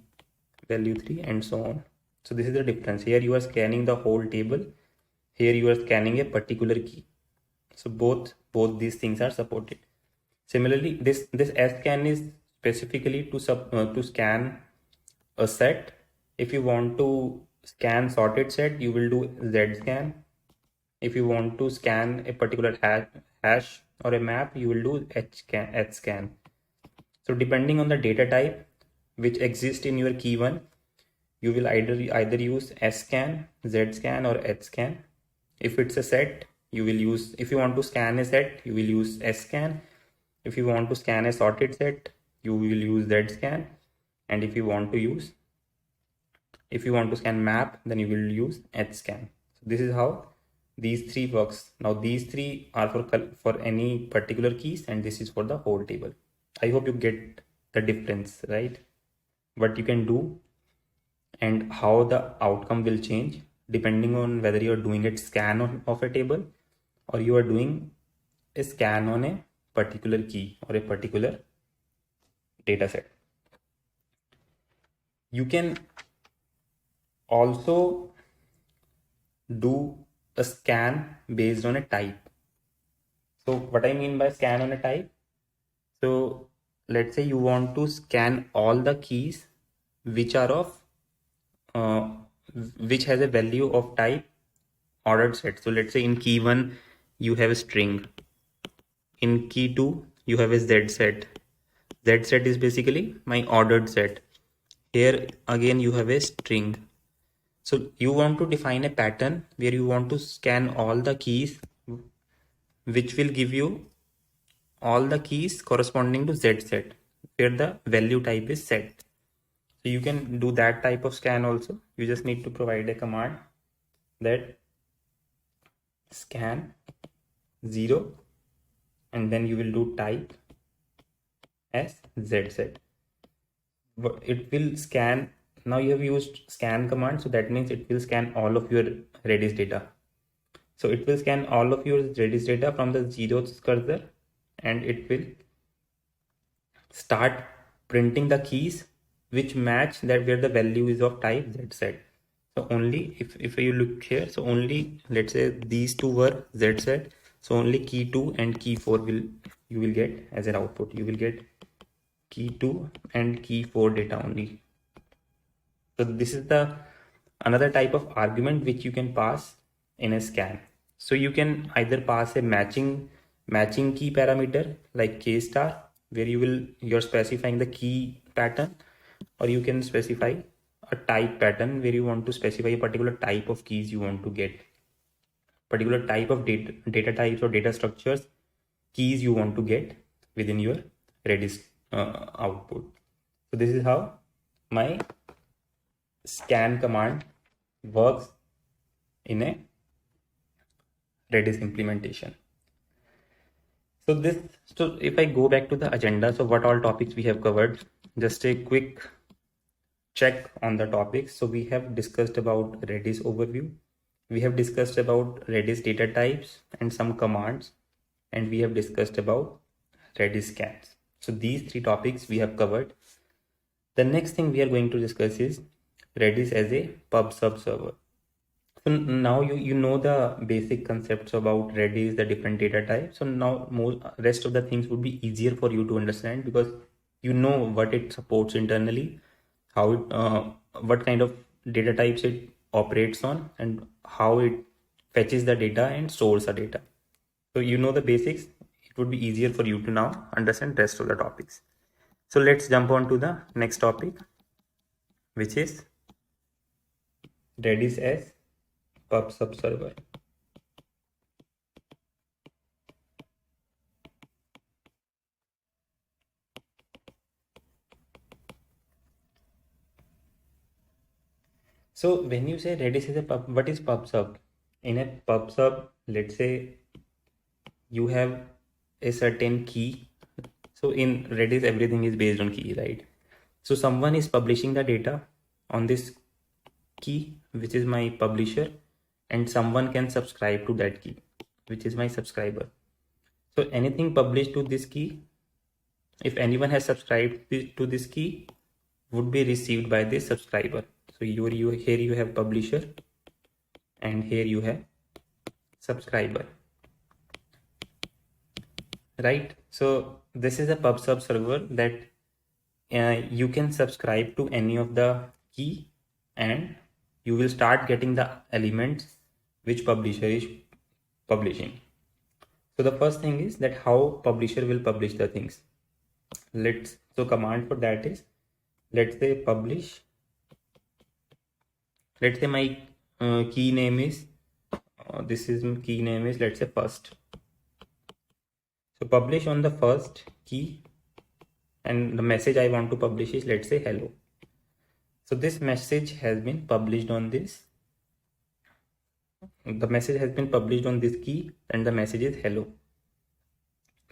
value 3, and so on. So this is the difference. Here you are scanning the whole table. Here you are scanning a particular key. So both these things are supported. Similarly, this scan is specifically to scan a set. If you want to scan sorted set, you will do zscan. If you want to scan a particular hash or a map, you will do hscan. So depending on the data type which exists in your key one, you will either use scan, zscan or hscan. If it's a set, you will use, if you want to scan a set, you will use scan. If you want to scan a sorted set, you will use zscan. And if you want to scan map, then you will use hscan. So this is how these three works. Now these three are for any particular keys, and this is for the whole table. I hope you get the difference, right? What you can do and how the outcome will change depending on whether you are doing a scan of a table or you are doing a scan on a particular key or a particular data set. You can also do a scan based on a type. So what I mean by scan on a type, so let's say you want to scan all the keys which are of which has a value of type ordered set. So let's say in key 1 you have a string, in key 2 you have a z set. Z set is basically my ordered set. Here again you have a string. So you want to define a pattern where you want to scan all the keys which will give you all the keys corresponding to Z set where the value type is set. So you can do that type of scan also. You just need to provide a command that scan 0 and then you will do type as Z set. It will scan. Now you have used scan command, so that means it will scan all of your Redis data. So it will scan all of your Redis data from the 0th cursor, and it will start printing the keys which match that where the value is of type Z set. So only if you look here, so only let's say these two were Z set, so only key 2 and key 4 you will get as an output. You will get key 2 and key 4 data only. So this is the another type of argument which you can pass in a scan. So you can either pass a matching key parameter like k star, where you're specifying the key pattern, or you can specify a type pattern where you want to specify a particular type of keys you want to get, particular type of data types or data structures keys you want to get within your Redis output. So this is how my scan command works in a Redis implementation. So if I go back to the agenda, so what all topics we have covered, just a quick check on the topics. So we have discussed about Redis overview, we have discussed about Redis data types and some commands, and we have discussed about Redis scans. So these three topics we have covered. The next thing we are going to discuss is Redis as a pub sub server. So now you know the basic concepts about Redis, the different data types. So now rest of the things would be easier for you to understand, because you know what it supports internally, how it what kind of data types it operates on, and how it fetches the data and stores the data. So you know the basics. It would be easier for you to now understand rest of the topics. So let's jump on to the next topic, which is Redis as pub sub server. So when you say Redis is a pub, what is pub sub? In a pub sub, let's say you have a certain key. So in Redis, everything is based on key, right? So someone is publishing the data on this key, which is my publisher, and someone can subscribe to that key, which is my subscriber. So anything published to this key, if anyone has subscribed to this key, would be received by this subscriber. So So here you have publisher and here you have subscriber, right? So this is a PubSub server that you can subscribe to any of the key and you will start getting the elements which publisher is publishing. So the first thing is that how publisher will publish the things. So command for that is, let's say publish, let's say my key name is let's say first. So publish on the first key and the message I want to publish is, let's say hello. So this message has been published on this. The message has been published on this key and the message is hello.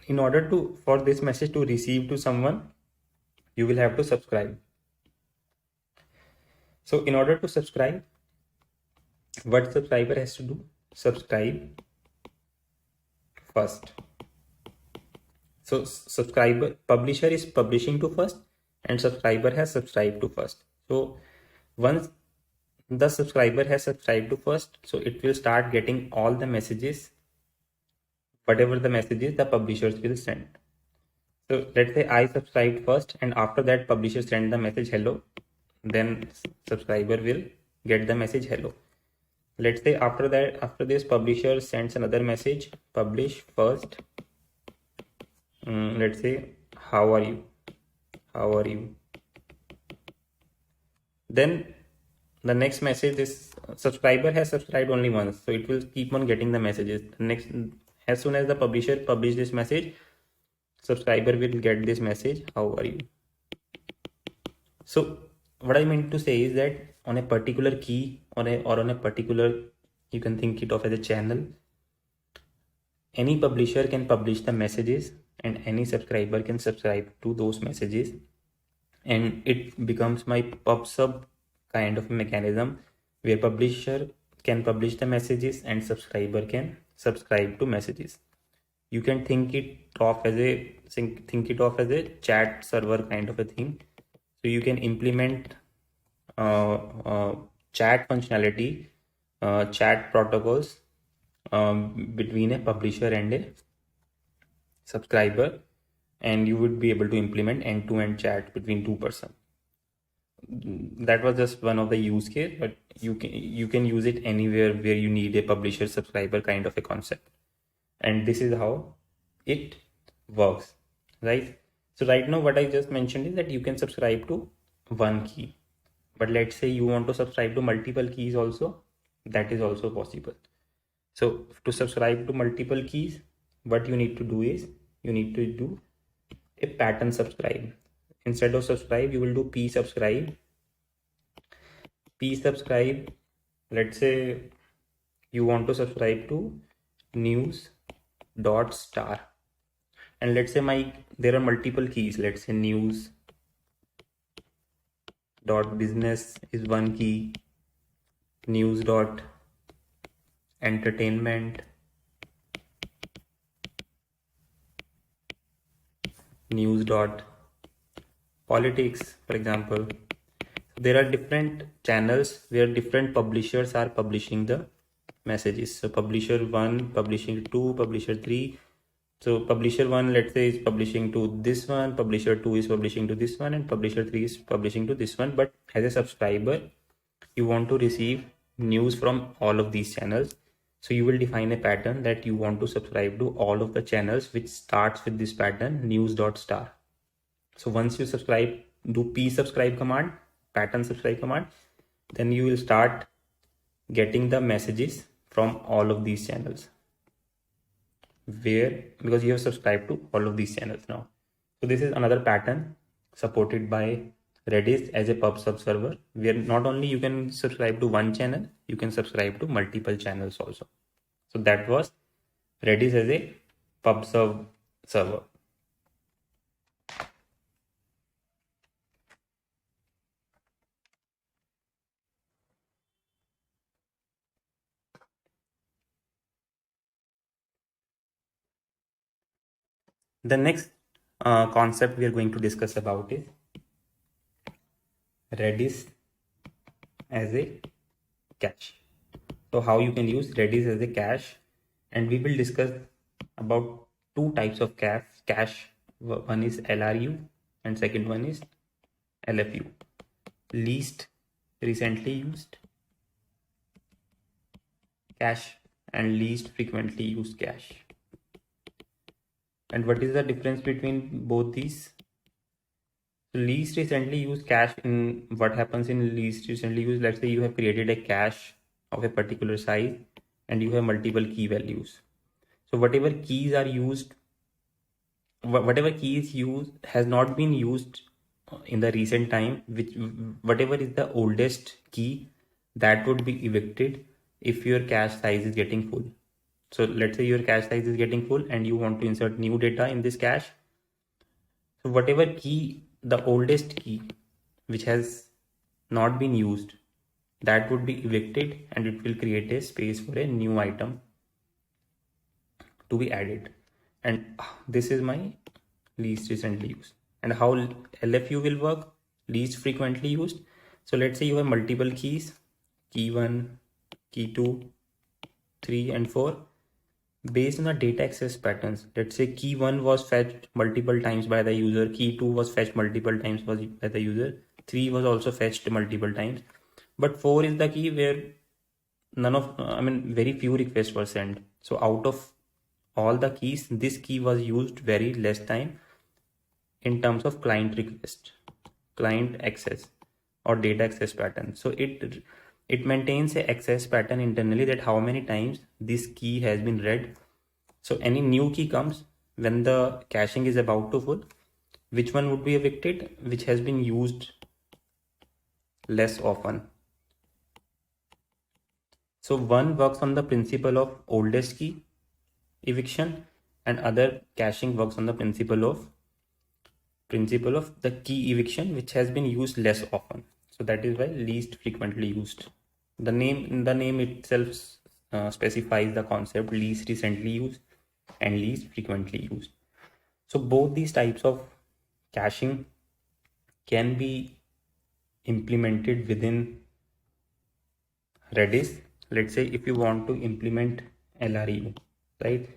In order for this message to receive to someone, you will have to subscribe. So in order to subscribe, what subscriber has to do? Subscribe first. So publisher is publishing to first and subscriber has subscribed to first. So once the subscriber has subscribed to first, so it will start getting all the messages, whatever the messages the publishers will send. So let's say I subscribed first and after that publisher send the message hello, then subscriber will get the message hello. Let's say after this publisher sends another message, publish first, let's say how are you. Then the next message is subscriber has subscribed only once, so it will keep on getting the messages. Next, as soon as the publisher publish this message, subscriber will get this message, how are you. So what I meant to say is that on a particular key or on a particular, you can think it of as a channel, any publisher can publish the messages and any subscriber can subscribe to those messages, and it becomes my PubSub kind of mechanism where publisher can publish the messages and subscriber can subscribe to messages. You can think it of as a chat server kind of a thing. So you can implement chat functionality, chat protocols between a publisher and a subscriber, and you would be able to implement end-to-end chat between two persons. That was just one of the use case, but you can use it anywhere where you need a publisher subscriber kind of a concept, and this is how it works, right? So right now what I just mentioned is that you can subscribe to one key, but let's say you want to subscribe to multiple keys also, that is also possible. So to subscribe to multiple keys, what you need to do is you need to do a pattern subscribe. Instead of subscribe, you will do p subscribe. Let's say you want to subscribe to news.star, and let's say there are multiple keys. Let's say news.business is one key, news.entertainment, news.politics, for example. There are different channels where different publishers are publishing the messages. So publisher 1, publishing 2, publisher 3. So publisher 1, let's say, is publishing to this one, publisher 2 is publishing to this one, and publisher 3 is publishing to this one. But as a subscriber, you want to receive news from all of these channels. So you will define a pattern that you want to subscribe to all of the channels which starts with this pattern news.star. So once you subscribe, do p subscribe command, pattern subscribe command, then you will start getting the messages from all of these channels, because you have subscribed to all of these channels now. So this is another pattern supported by Redis as a PubSub server, where not only you can subscribe to one channel, you can subscribe to multiple channels also. So that was Redis as a PubSub server. The next concept we are going to discuss about is Redis as a cache. So how you can use Redis as a cache, and we will discuss about two types of cache. One is LRU and second one is LFU, least recently used cache and least frequently used cache. And what is the difference between both these? So least recently used cache, in what happens in least recently used, let's say you have created a cache of a particular size and you have multiple key values. So whatever keys are used, whatever key is used has not been used in the recent time, which whatever is the oldest key, that would be evicted if your cache size is getting full. So let's say your cache size is getting full and you want to insert new data in this cache. So whatever key, the oldest key which has not been used, that would be evicted and it will create a space for a new item to be added. And this is my least recently used. And how LFU will work, least frequently used. So let's say you have multiple keys, key 1, key 2, 3 and 4. Based on the data access patterns, let's say key 1 was fetched multiple times by the user, key 2 was fetched multiple times by the user, 3 was also fetched multiple times, but 4 is the key where very few requests were sent. So out of all the keys, this key was used very less time in terms of client request, client access or data access pattern. So it maintains a access pattern internally that how many times this key has been read. So any new key comes when the caching is about to full, which one would be evicted, which has been used less often. So one works on the principle of oldest key eviction and other caching works on the principle of the key eviction which has been used less often. So that is why least frequently used. The name itself specifies the concept least recently used and least frequently used. So both these types of caching can be implemented within Redis. Let's say if you want to implement LRU, right?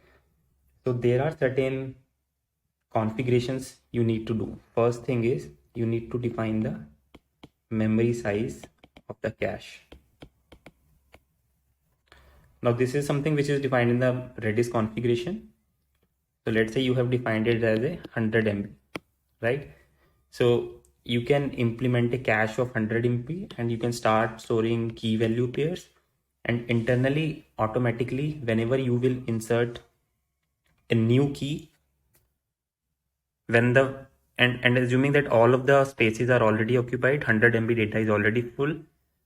So there are certain configurations you need to do. First thing is you need to define the memory size of the cache. Now this is something which is defined in the Redis configuration. So let's say you have defined it as a 100 MB, right? So you can implement a cache of 100 MB and you can start storing key value pairs, and internally automatically whenever you will insert a new key, when the and assuming that all of the spaces are already occupied, 100 MB data is already full,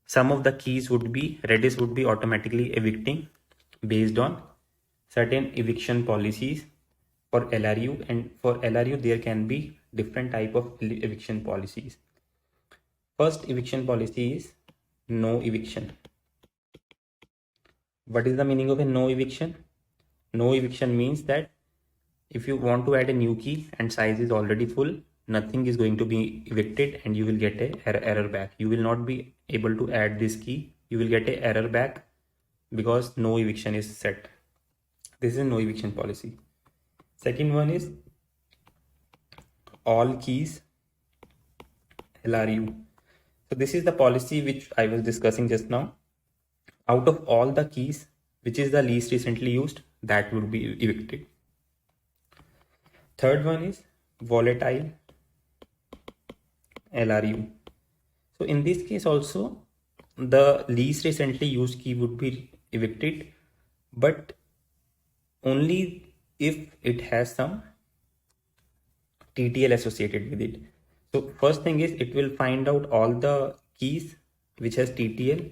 some of the keys would be, Redis would be automatically evicting based on certain eviction policies for LRU. And for LRU there can be different type of eviction policies. First eviction policy is no eviction. What is the meaning of a no eviction? No eviction means that if you want to add a new key and size is already full, nothing is going to be evicted and you will get a error back. You will not be able to add this key. You will get a error back because no eviction is set. This is a no eviction policy. Second one is all keys LRU. So this is the policy which I was discussing just now. Out of all the keys, which is the least recently used, that would be evicted. Third one is volatile LRU. So in this case also the least recently used key would be evicted, but only if it has some TTL associated with it. So first thing is it will find out all the keys which has TTL,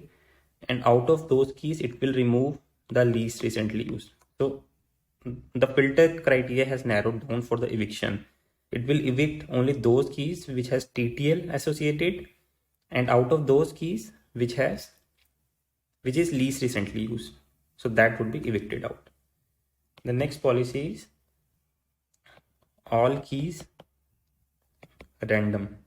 and out of those keys it will remove the least recently used. So the filter criteria has narrowed down for the eviction. It will evict only those keys which has TTL associated, and out of those keys which is least recently used, so that would be evicted out. The next policy is all keys random.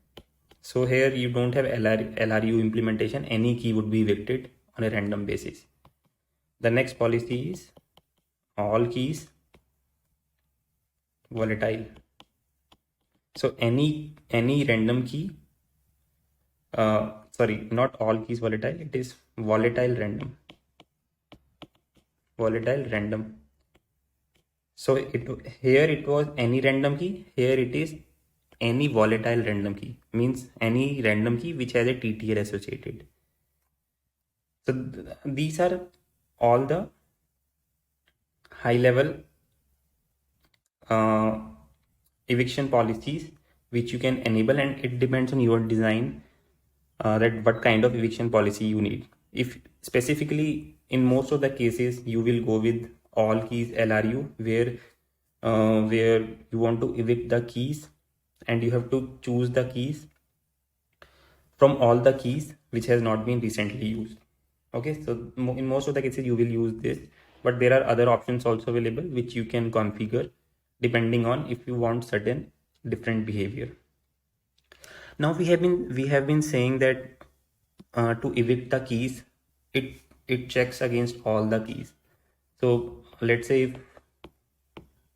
So here you don't have LRU implementation. Any key would be evicted on a random basis. The next policy is all keys volatile. So any random key, sorry, not all keys volatile, it is volatile random. Volatile random. So here it was any random key, here it is any volatile random key, means any random key which has a TTL associated. So these are all the high level eviction policies which you can enable, and it depends on your design that what kind of eviction policy you need. If specifically in most of the cases you will go with all keys LRU, where you want to evict the keys and you have to choose the keys from all the keys which has not been recently used. Okay, so in most of the cases you will use this, but there are other options also available which you can configure depending on if you want certain different behavior. Now we have been saying that to evict the keys, it checks against all the keys. So let's say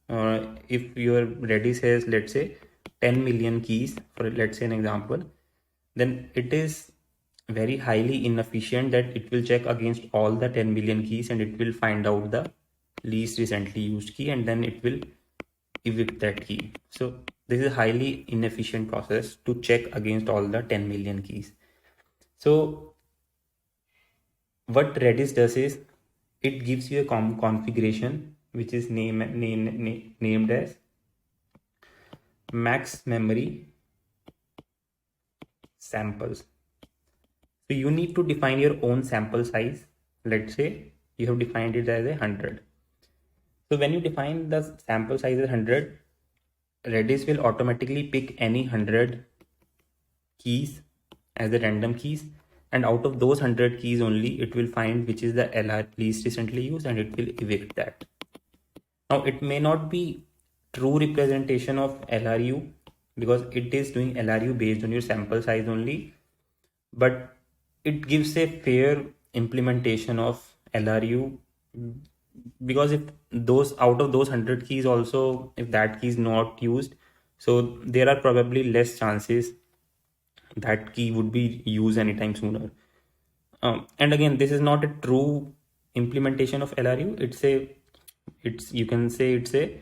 if your Redis has, let's say, 10 million keys, for let's say an example, then it is very highly inefficient that it will check against all the 10 million keys and it will find out the least recently used key and then it will evict that key. So this is a highly inefficient process to check against all the 10 million keys. So what Redis does is it gives you a configuration which is named as max memory samples. So you need to define your own sample size. Let's say you have defined it as 100. So when you define the sample size as 100, Redis will automatically pick any 100 keys as the random keys, and out of those 100 keys only it will find which is the LR least recently used and it will evict that. Now it may not be true representation of LRU because it is doing LRU based on your sample size only, but it gives a fair implementation of LRU, because if those out of those 100 keys also, if that key is not used, so there are probably less chances that key would be used anytime sooner. And again, this is not a true implementation of LRU. You can say it's a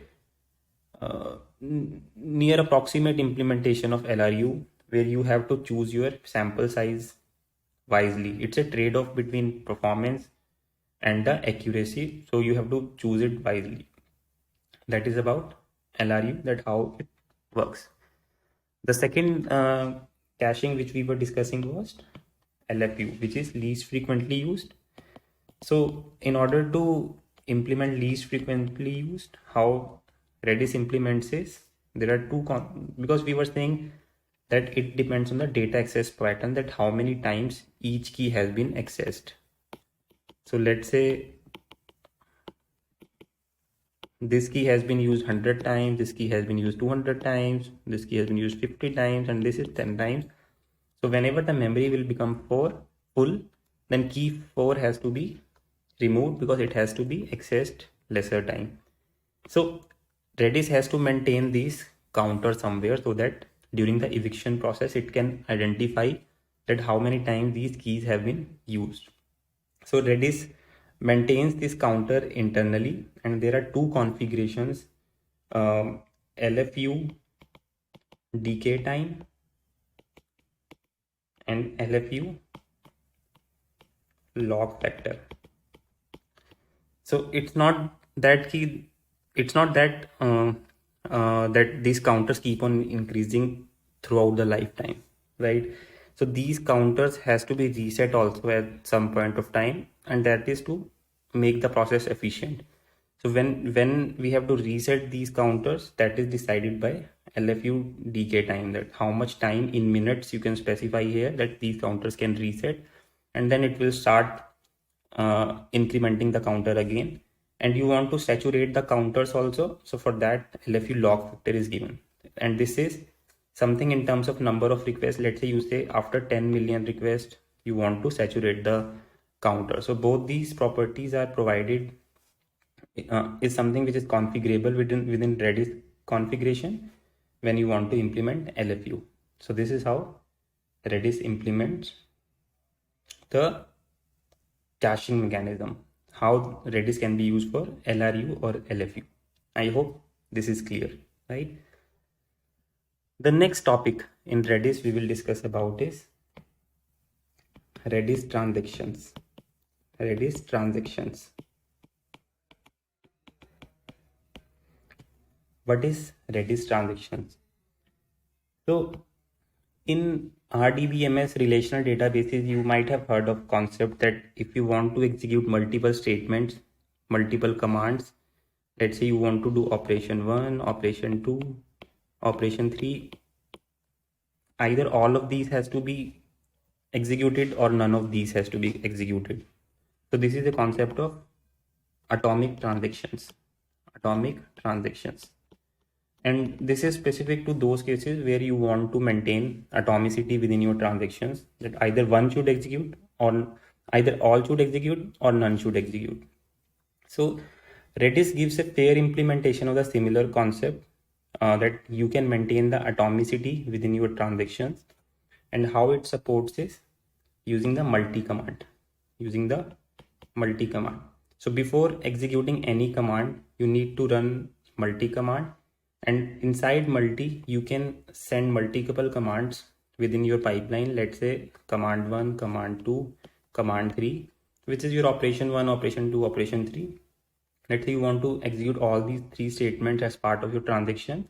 near approximate implementation of LRU where you have to choose your sample size wisely. It's a trade-off between performance and the accuracy, so you have to choose it wisely. That is about LRU, that how it works. The second caching which we were discussing was LFU, which is least frequently used. So in order to implement least frequently used, how Redis implements is there are two because we were saying that it depends on the data access pattern, that how many times each key has been accessed. So let's say this key has been used 100 times, this key has been used 200 times, this key has been used 50 times, and this is 10 times. So whenever the memory will become full, then key 4 has to be removed because it has to be accessed lesser time. So Redis has to maintain these counters somewhere so that during the eviction process it can identify that how many times these keys have been used. So Redis maintains this counter internally, and there are two configurations, LFU decay time and LFU log factor. So it's not that that these counters keep on increasing throughout the lifetime, right? So these counters has to be reset also at some point of time, and that is to make the process efficient. So when we have to reset these counters, that is decided by LFU decay time, that how much time in minutes you can specify here that these counters can reset, and then it will start incrementing the counter again. And you want to saturate the counters also, so for that LFU log factor is given, and this is something in terms of number of requests. Let's say you say after 10 million requests, you want to saturate the counter. So both these properties are provided, is something which is configurable within Redis configuration when you want to implement LFU. So this is how Redis implements the caching mechanism, how Redis can be used for LRU or LFU. I hope this is clear, right? The next topic in Redis we will discuss about is Redis transactions. Redis transactions. What is Redis transactions? So in RDBMS relational databases, you might have heard of concept that if you want to execute multiple statements, multiple commands, let's say you want to do operation 1, operation 2, operation 3, either all of these has to be executed or none of these has to be executed. So this is the concept of atomic transactions. Atomic transactions. And this is specific to those cases where you want to maintain atomicity within your transactions, that either one should execute or either all should execute or none should execute. So Redis gives a fair implementation of the similar concept, that you can maintain the atomicity within your transactions. And how it supports is using the multi command. So before executing any command, you need to run multi command, and inside multi you can send multiple commands within your pipeline. Let's say command 1, command 2, command 3, which is your operation 1, operation 2, operation 3. Let's say you want to execute all these 3 statements as part of your transaction,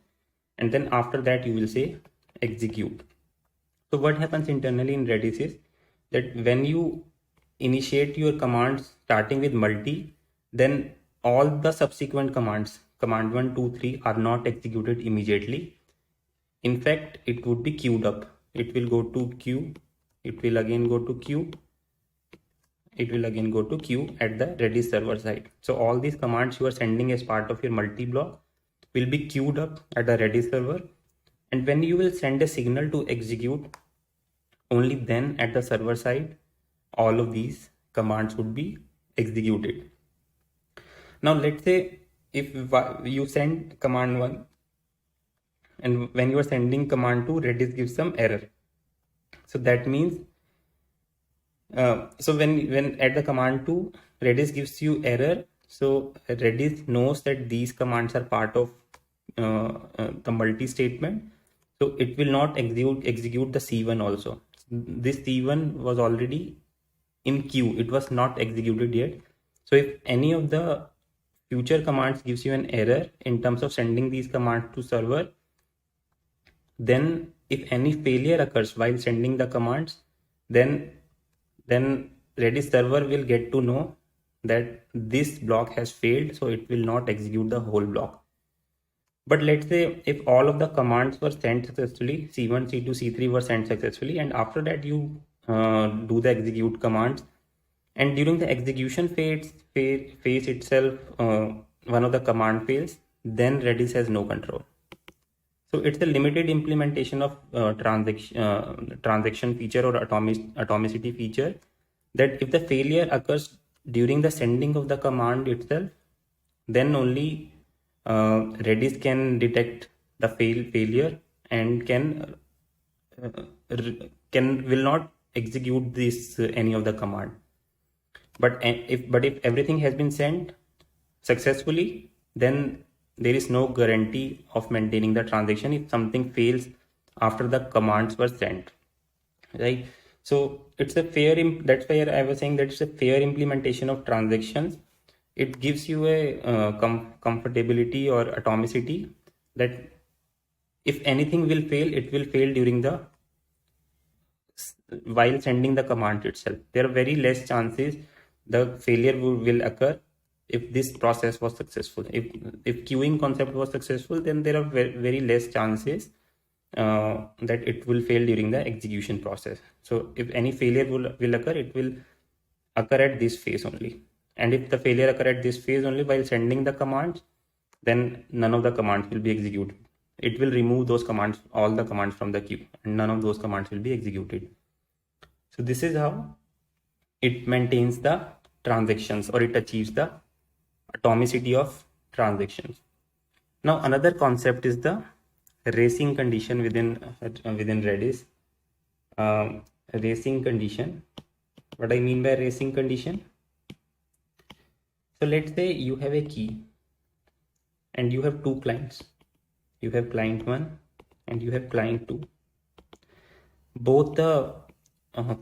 and then after that you will say execute. So what happens internally in Redis is that when you initiate your commands starting with multi, then all the subsequent commands, command 1, 2, 3 are not executed immediately. In fact, it would be queued up. It will go to queue. It will again go to queue. It will again go to queue at the Redis server side. So all these commands you are sending as part of your multi-block will be queued up at the Redis server. And when you will send a signal to execute, only then at the server side, all of these commands would be executed. Now let's say if you send command 1 and when you are sending command 2, Redis gives some error. So that means so when at the command 2 Redis gives you error, so Redis knows that these commands are part of the multi statement, so it will not execute the C1 also. This C1 was already in queue, it was not executed yet. So if any of the future commands gives you an error in terms of sending these commands to server, then if any failure occurs while sending the commands, then Redis server will get to know that this block has failed, so it will not execute the whole block. But let's say if all of the commands were sent successfully, C1, C2, C3 were sent successfully, and after that you do the execute commands, and during the execution phase itself, one of the command fails, then Redis has no control. So it's a limited implementation of transaction feature or atomicity feature, that if the failure occurs during the sending of the command itself, then only Redis can detect the failure and will not execute this any of the command. But if everything has been sent successfully, then there is no guarantee of maintaining the transaction if something fails after the commands were sent, right? So it's a fair, that's why I was saying that it's a fair implementation of transactions. It gives you a comfortability or atomicity that if anything will fail, it will fail during the while sending the command itself. There are very less chances the failure will occur if this process was successful. If queuing concept was successful, then there are very less chances that it will fail during the execution process. So if any failure will occur, it will occur at this phase only. And if the failure occur at this phase only while sending the commands, then none of the commands will be executed. it will remove those commands, all the commands from the queue, and none of those commands will be executed. So this is how it maintains the transactions, or it achieves the atomicity of transactions. Now another concept is the racing condition within Redis. Racing condition. What I mean by racing condition? So let's say you have a key and you have two clients. You have client 1 and you have client 2. Both the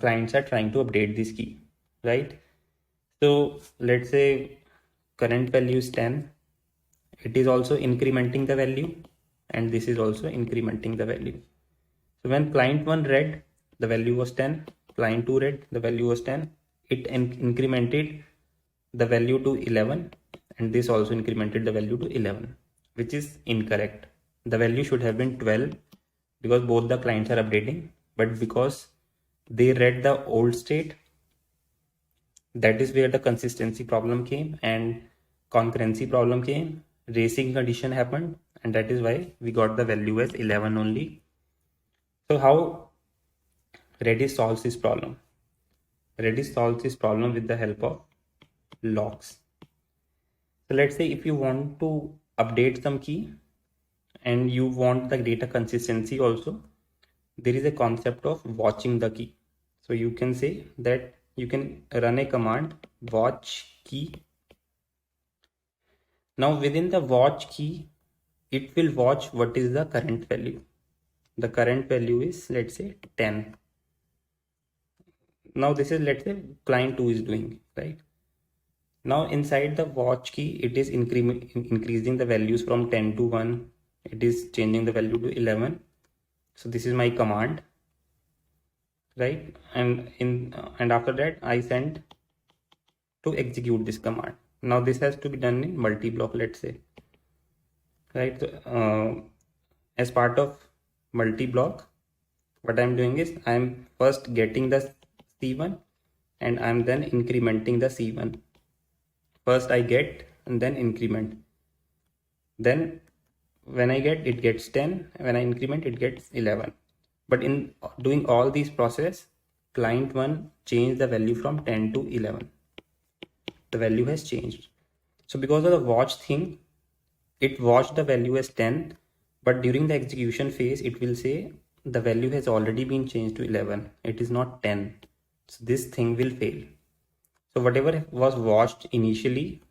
clients are trying to update this key, right? So let's say current value is 10. It is also incrementing the value, and this is also incrementing the value. So when client 1 read, the value was 10. Client 2 read, the value was 10. It incremented the value to 11, and this also incremented the value to 11, which is incorrect. The value should have been 12 because both the clients are updating, but because they read the old state, that is where the consistency problem came and concurrency problem came. Racing condition happened, and that is why we got the value as 11 only. So how Redis solves this problem? Redis solves this problem with the help of locks. So let's say if you want to update some key and you want the data consistency also, there is a concept of watching the key. So you can say that you can run a command watch key. Now within the watch key, it will watch what is the current value. The current value is, let's say, 10. Now this is, let's say, client 2 is doing, right? Now inside the watch key, it is increasing the values from 10 to 1. It is changing the value to 11. So this is my command, right? And after that, I send to execute this command. Now this has to be done in multi-block, let's say, right? So, as part of multi-block, what I'm doing is I'm first getting the C1 and I'm then incrementing the C1. First I get and then increment. Then when I get, it gets 10. When I increment, it gets 11. But in doing all these process, client 1 changed the value from 10 to 11. The value has changed. So because of the watch thing, it watched the value as 10, but during the execution phase, it will say the value has already been changed to 11. It is not 10. So this thing will fail. So whatever was watched initially,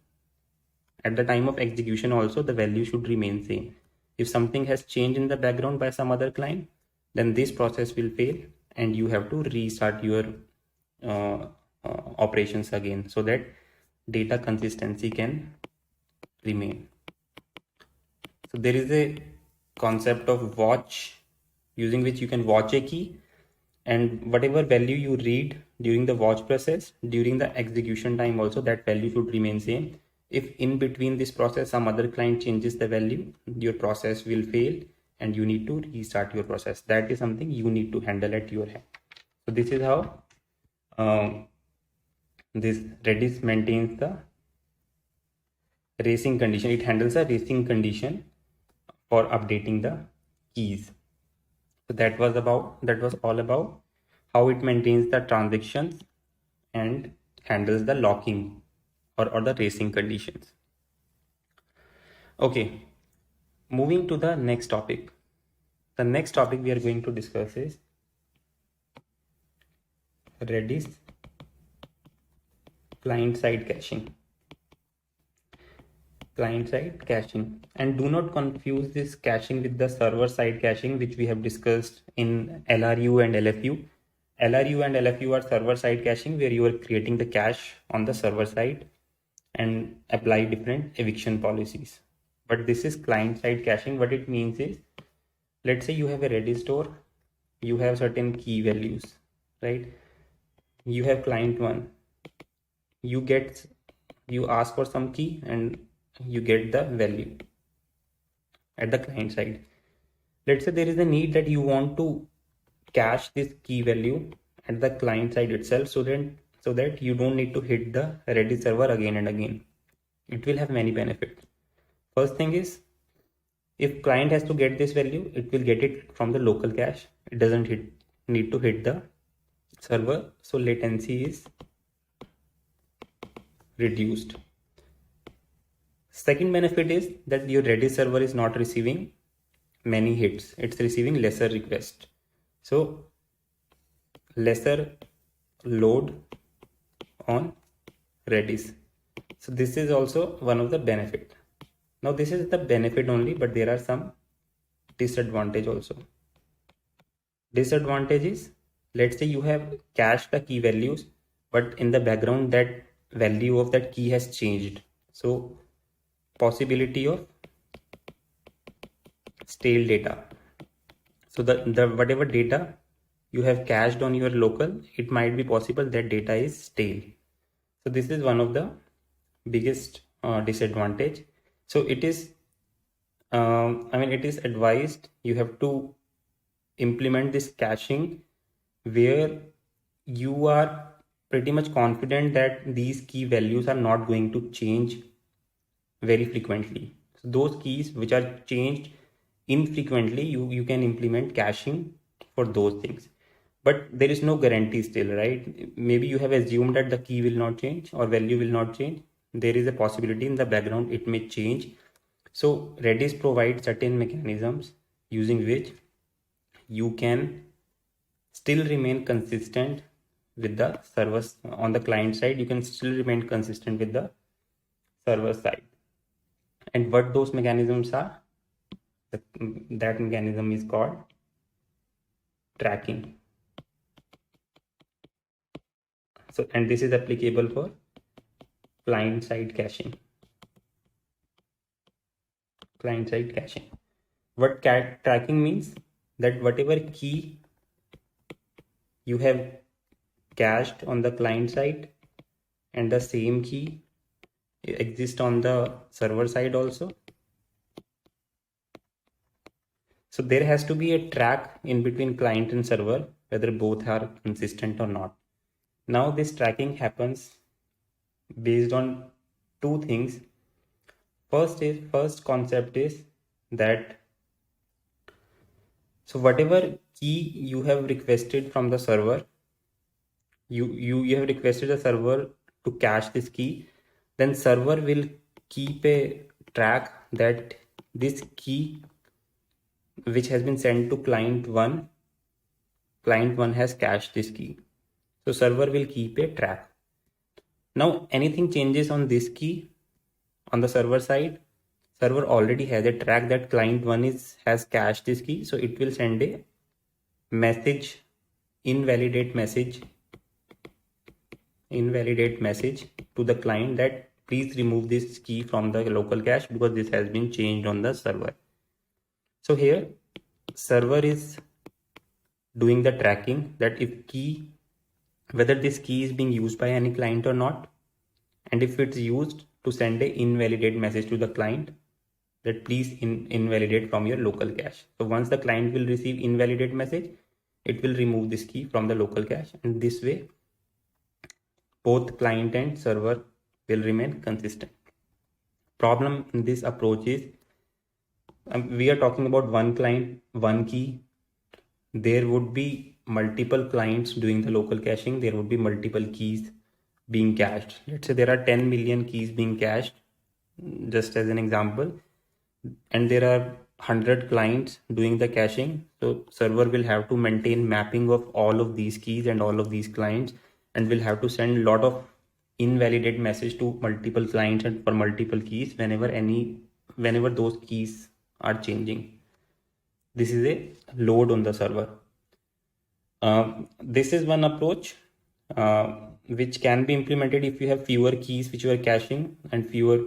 at the time of execution also, the value should remain same. If something has changed in the background by some other client, then this process will fail and you have to restart your operations again so that data consistency can remain. So there is a concept of watch using which you can watch a key, and whatever value you read during the watch process, during the execution time also, that value should remain same. If in between this process some other client changes the value, your process will fail and you need to restart your process. That is something you need to handle at your hand. So this is how this Redis maintains the racing condition. It handles a racing condition for updating the keys. So that was all about how it maintains the transactions and handles the locking or the racing conditions. Okay, moving to the next topic. The next topic we are going to discuss is Redis client-side caching. Client-side caching, and do not confuse this caching with the server-side caching, which we have discussed in LRU and LFU. LRU and LFU are server-side caching, where you are creating the cache on the server side and apply different eviction policies. But this is client-side caching. What it means is, let's say you have a Redis store, you have certain key values, right? You have client 1, you ask for some key and you get the value at the client side. Let's say there is a need that you want to cache this key value at the client side itself, so that you don't need to hit the Redis server again and again. It will have many benefits. First thing is, If client has to get this value, it will get it from the local cache. It doesn't need to hit the server, so latency is reduced. Second benefit is that your Redis server is not receiving many hits, it's receiving lesser requests, so lesser load on Redis. So this is also one of the benefit. Now this is the benefit only, but there are some disadvantage also. Disadvantage is, let's say you have cached the key values, but in the background that value of that key has changed. So possibility of stale data. So the whatever data you have cached on your local, it might be possible that data is stale. So this is one of the biggest disadvantage. So it is it is advised you have to implement this caching where you are pretty much confident that these key values are not going to change very frequently. So those keys which are changed infrequently, you can implement caching for those things, but there is no guarantee still, right? Maybe you have assumed that the key will not change or value will not change. There is a possibility in the background it may change. So Redis provides certain mechanisms using which you can still remain consistent with the servers. On the client side, you can still remain consistent with the server side. And what those mechanisms are, that mechanism is called tracking. So, and this is applicable for client side caching. Client side caching. What tracking means, that whatever key you have cached on the client side and the same key exists on the server side also. So there has to be a track in between client and server, whether both are consistent or not. Now this tracking happens based on two things. First concept is that, so whatever key you have requested from the server, you have requested the server to cache this key, then server will keep a track that this key which has been sent to client 1 has cached this key. So server will keep a track. Now anything changes on this key on the server side, server already has a track that client 1 has cached this key, so it will send a message, invalidate message to the client that please remove this key from the local cache because this has been changed on the server. So here server is doing the tracking that whether this key is being used by any client or not, and if it's used, to send a invalidate message to the client that please invalidate from your local cache. So once the client will receive invalidate message, it will remove this key from the local cache, and this way both client and server will remain consistent. Problem in this approach is, we are talking about one client, one key. There would be multiple clients doing the local caching. There would be multiple keys being cached. Let's say there are 10 million keys being cached, just as an example, and there are 100 clients doing the caching. So server will have to maintain mapping of all of these keys and all of these clients, and will have to send a lot of invalidate message to multiple clients and for multiple keys whenever those keys are changing. This is a load on the server. This is one approach which can be implemented if you have fewer keys which you are caching and fewer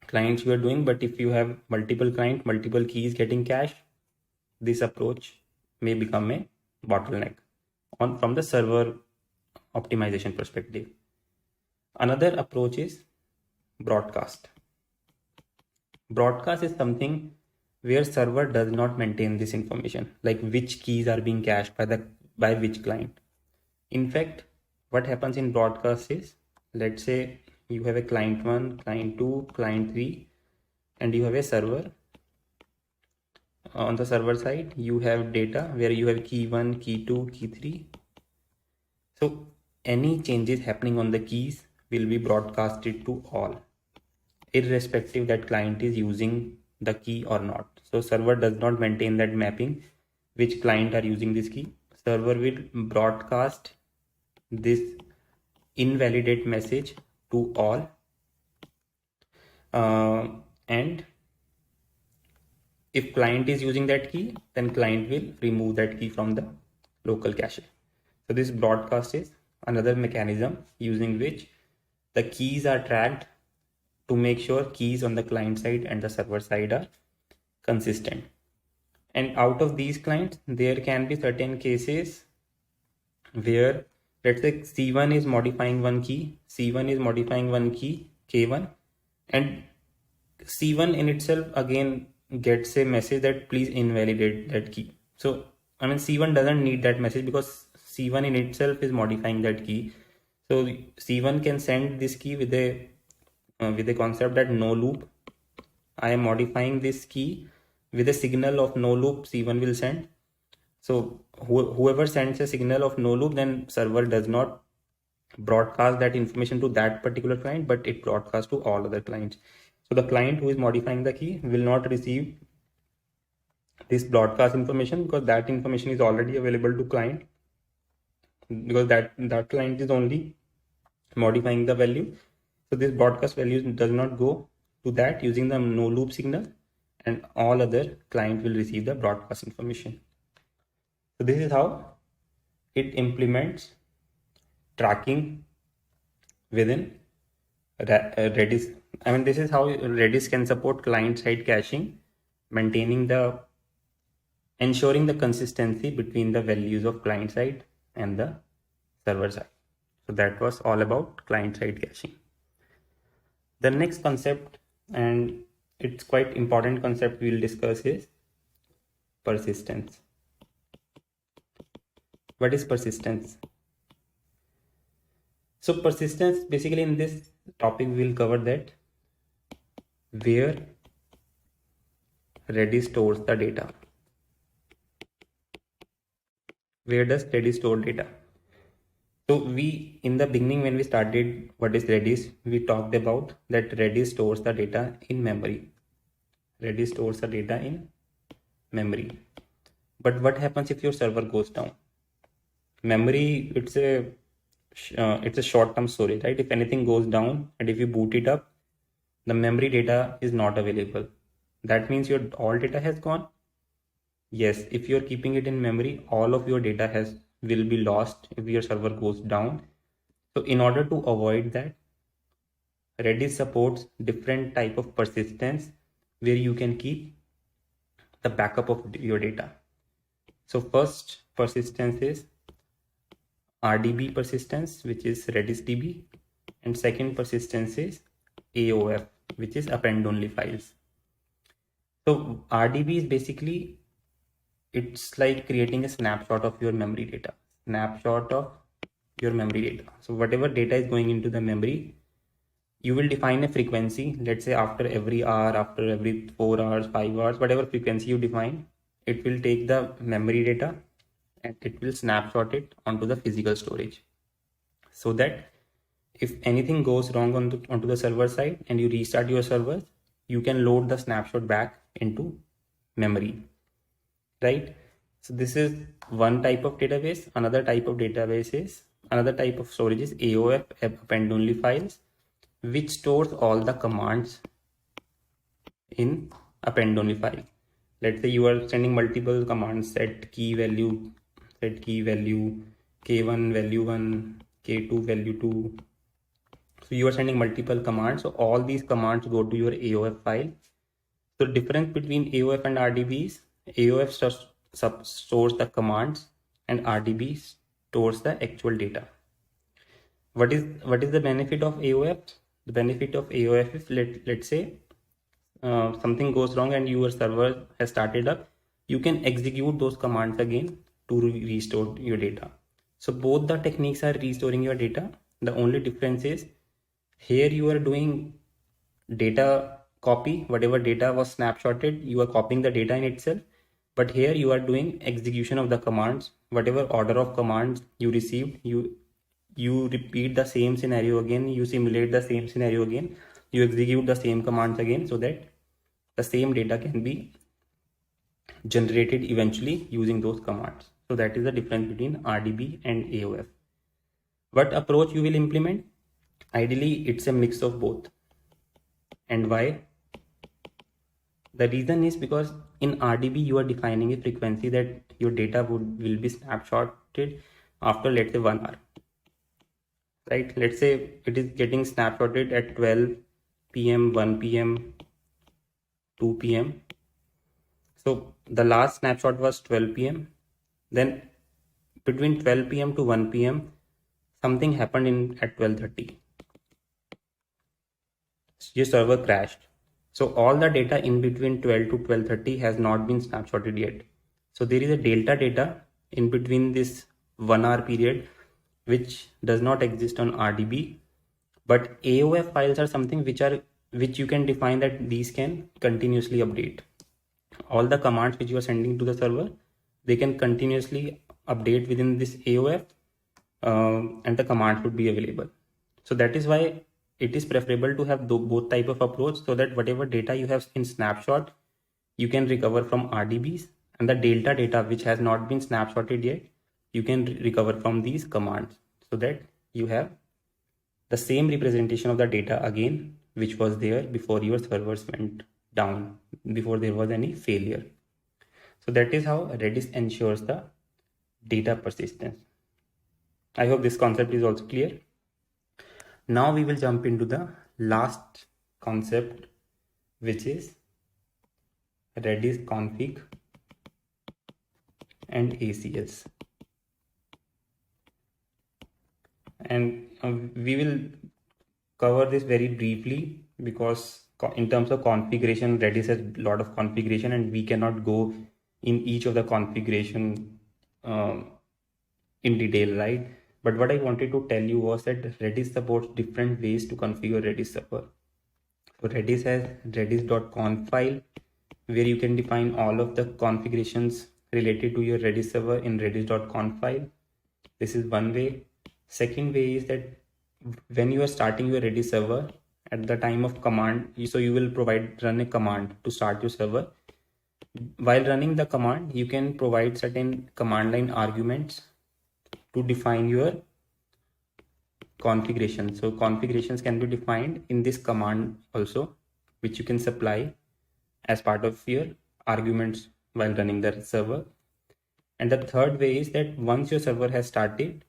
clients you are doing. But if you have multiple clients, multiple keys getting cached, this approach may become a bottleneck from the server optimization perspective. Another approach is broadcast. Broadcast is something where server does not maintain this information, like which keys are being cached by which client. In fact, what happens in broadcast is, let's say you have a client 1, client 2, client 3, and you have a server on the server side, you have data where you have key 1, key 2, key 3. So any changes happening on the keys will be broadcasted to all, irrespective that client is using the key or not. So server does not maintain that mapping which client are using this key. Server will broadcast this invalidate message to all, and if client is using that key, then client will remove that key from the local cache. So this broadcast is another mechanism using which the keys are tracked to make sure keys on the client side and the server side are consistent. And out of these clients, there can be certain cases where, let's say, C1 is modifying one key, C1 is modifying one key, K1, and C1 in itself again gets a message that please invalidate that key. So I mean, C1 doesn't need that message because C1 in itself is modifying that key. So C1 can send this key with a concept that no loop. I am modifying this key with a signal of no loop. C1 will send. So whoever sends a signal of no loop, then server does not broadcast that information to that particular client, but it broadcasts to all other clients. So the client who is modifying the key will not receive this broadcast information because that information is already available to client, because that client is only modifying the value. So this broadcast value does not go to that using the no loop signal, and all other client will receive the broadcast information. So this is how it implements tracking within Redis. I mean, this is how Redis can support client-side caching, ensuring the consistency between the values of client-side and the server side. So that was all about client-side caching. The next concept, and it's quite important concept we'll discuss, is persistence. What is persistence? So persistence, basically in this topic we'll cover that where Redis stores the data. Where does Redis store data? So we, in the beginning when we started what is Redis, we talked about that Redis stores the data in memory. Redis stores the data in memory. But what happens if your server goes down? Memory, it's a short-term storage, right? If anything goes down and if you boot it up, the memory data is not available. That means your all data has gone. Yes, if you're keeping it in memory, all of your data will be lost if your server goes down. So in order to avoid that, Redis supports different type of persistence where you can keep the backup of your data. So first persistence is RDB persistence, which is Redis DB, and second persistence is AOF, which is append only files. So RDB is basically, it's like creating a snapshot of your memory data. So whatever data is going into the memory, you will define a frequency. Let's say after every hour, after every 4 hours, 5 hours, whatever frequency you define, it will take the memory data and it will snapshot it onto the physical storage, so that if anything goes wrong onto the server side and you restart your server, you can load the snapshot back into memory, right? So this is one type of database. Another type of storage is AOF, append only files, which stores all the commands in append only file. Let's say you are sending multiple commands, set key value, K1 value 1, K2 value 2. So you are sending multiple commands. So all these commands go to your AOF file. So difference between AOF and RDB is AOF stores the commands and RDB stores the actual data. What is the benefit of AOF? The benefit of AOF is, let's say something goes wrong and your server has started up, you can execute those commands again to restore your data. So both the techniques are restoring your data. The only difference is here you are doing data copy. Whatever data was snapshotted, you are copying the data in itself. But here you are doing execution of the commands. Whatever order of commands you received, you repeat the same scenario again, you simulate the same scenario again, you execute the same commands again, so that the same data can be generated eventually using those commands. So that is the difference between RDB and AOF. What approach you will implement? Ideally, it's a mix of both. And why? The reason is because in RDB, you are defining a frequency that your data will be snapshotted after, let's say, 1 hour. Right? Let's say it is getting snapshotted at 12 p.m., 1 p.m., 2 p.m. So the last snapshot was 12 p.m. Then between 12 p.m. to 1 p.m., something happened at 12:30. Your server crashed. So all the data in between 12 to 12:30 has not been snapshotted yet. So there is a delta data in between this 1 hour period, which does not exist on RDB. But AOF files are something which you can define that these can continuously update. All the commands which you are sending to the server, they can continuously update within this AOF, and the command would be available. So that is why it is preferable to have both type of approach, so that whatever data you have in snapshot, you can recover from RDBs, and the delta data which has not been snapshotted yet, you can recover from these commands, so that you have the same representation of the data again, which was there before your servers went down, before there was any failure. So that is how Redis ensures the data persistence. I hope this concept is also clear. Now we will jump into the last concept, which is Redis config and ACLs. And we will cover this very briefly, because in terms of configuration, Redis has a lot of configuration and we cannot go in each of the configuration in detail, right? But what I wanted to tell you was that Redis supports different ways to configure Redis server. So Redis has redis.conf file, where you can define all of the configurations related to your Redis server in redis.conf file. This is one way. Second way is that when you are starting your Redis server, at the time of command, so you will run a command to start your server. While running the command, you can provide certain command line arguments to define your configuration. So configurations can be defined in this command also, which you can supply as part of your arguments while running the server. And the third way is that once your server has started,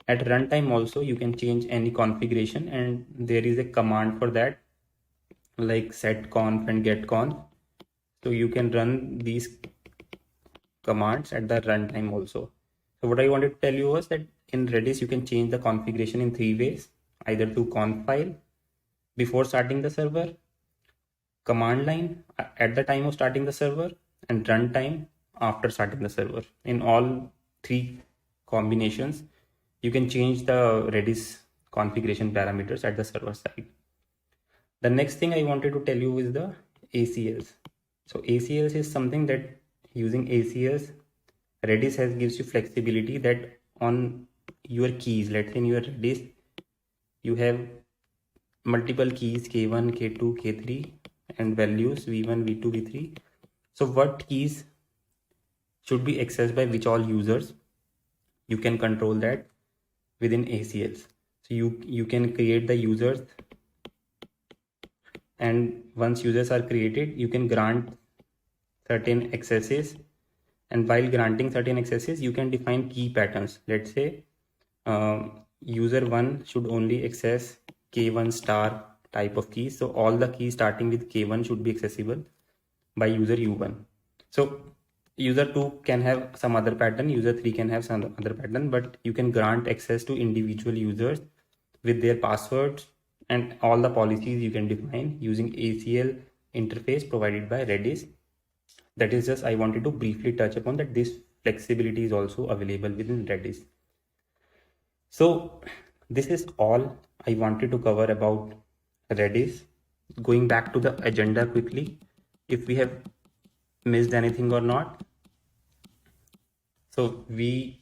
at runtime also you can change any configuration, and there is a command for that, like setconf and getconf. So you can run these commands at the runtime also. So what I wanted to tell you was that in Redis you can change the configuration in 3 ways, either through conf file before starting the server, command line at the time of starting the server, and runtime after starting the server. In all 3 combinations, you can change the Redis configuration parameters at the server side. The next thing I wanted to tell you is the ACLs. So ACLs is something that using ACLs, Redis gives you flexibility that on your keys, let's say in your Redis, you have multiple keys K1, K2, K3 and values V1, V2, V3. So what keys should be accessed by which all users, you can control that within ACLs. So you can create the users, and once users are created, you can grant certain accesses, and while granting certain accesses, you can define key patterns. Let's say user 1 should only access K1 star type of keys. So all the keys starting with K1 should be accessible by user U1. So user 2 can have some other pattern, user 3 can have some other pattern, but you can grant access to individual users with their passwords and all the policies you can define using ACL interface provided by Redis. That is just I wanted to briefly touch upon that this flexibility is also available within Redis. So this is all I wanted to cover about Redis. Going back to the agenda quickly, if we have missed anything or not. So we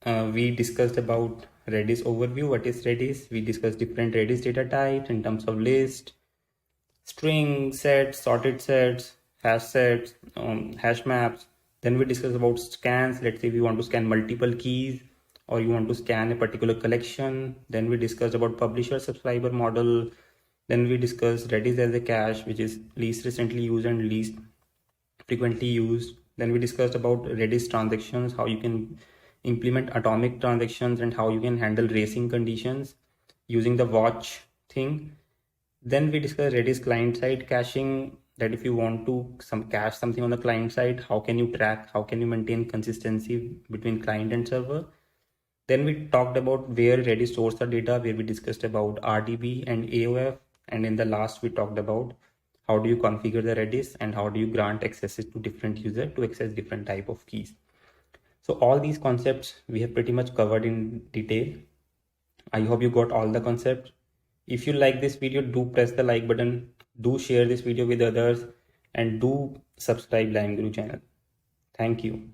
discussed about Redis overview. What is Redis? We discussed different Redis data types in terms of list, string sets, sorted sets, hash sets, hash maps. Then we discussed about scans. Let's say we want to scan multiple keys or you want to scan a particular collection. Then we discussed about publisher subscriber model. Then we discussed Redis as a cache, which is least recently used and least frequently used. Then we discussed about Redis transactions, how you can implement atomic transactions and how you can handle racing conditions using the watch thing. Then we discussed Redis client side caching, that if you want to cache something on the client side, how can you track, how can you maintain consistency between client and server. Then we talked about where Redis stores the data, where we discussed about RDB and AOF. And in the last, we talked about how do you configure the Redis and how do you grant accesses to different users to access different type of keys. So all these concepts we have pretty much covered in detail. I hope you got all the concepts. If you like this video, do press the like button, do share this video with others, and do subscribe LionGuru channel. Thank you.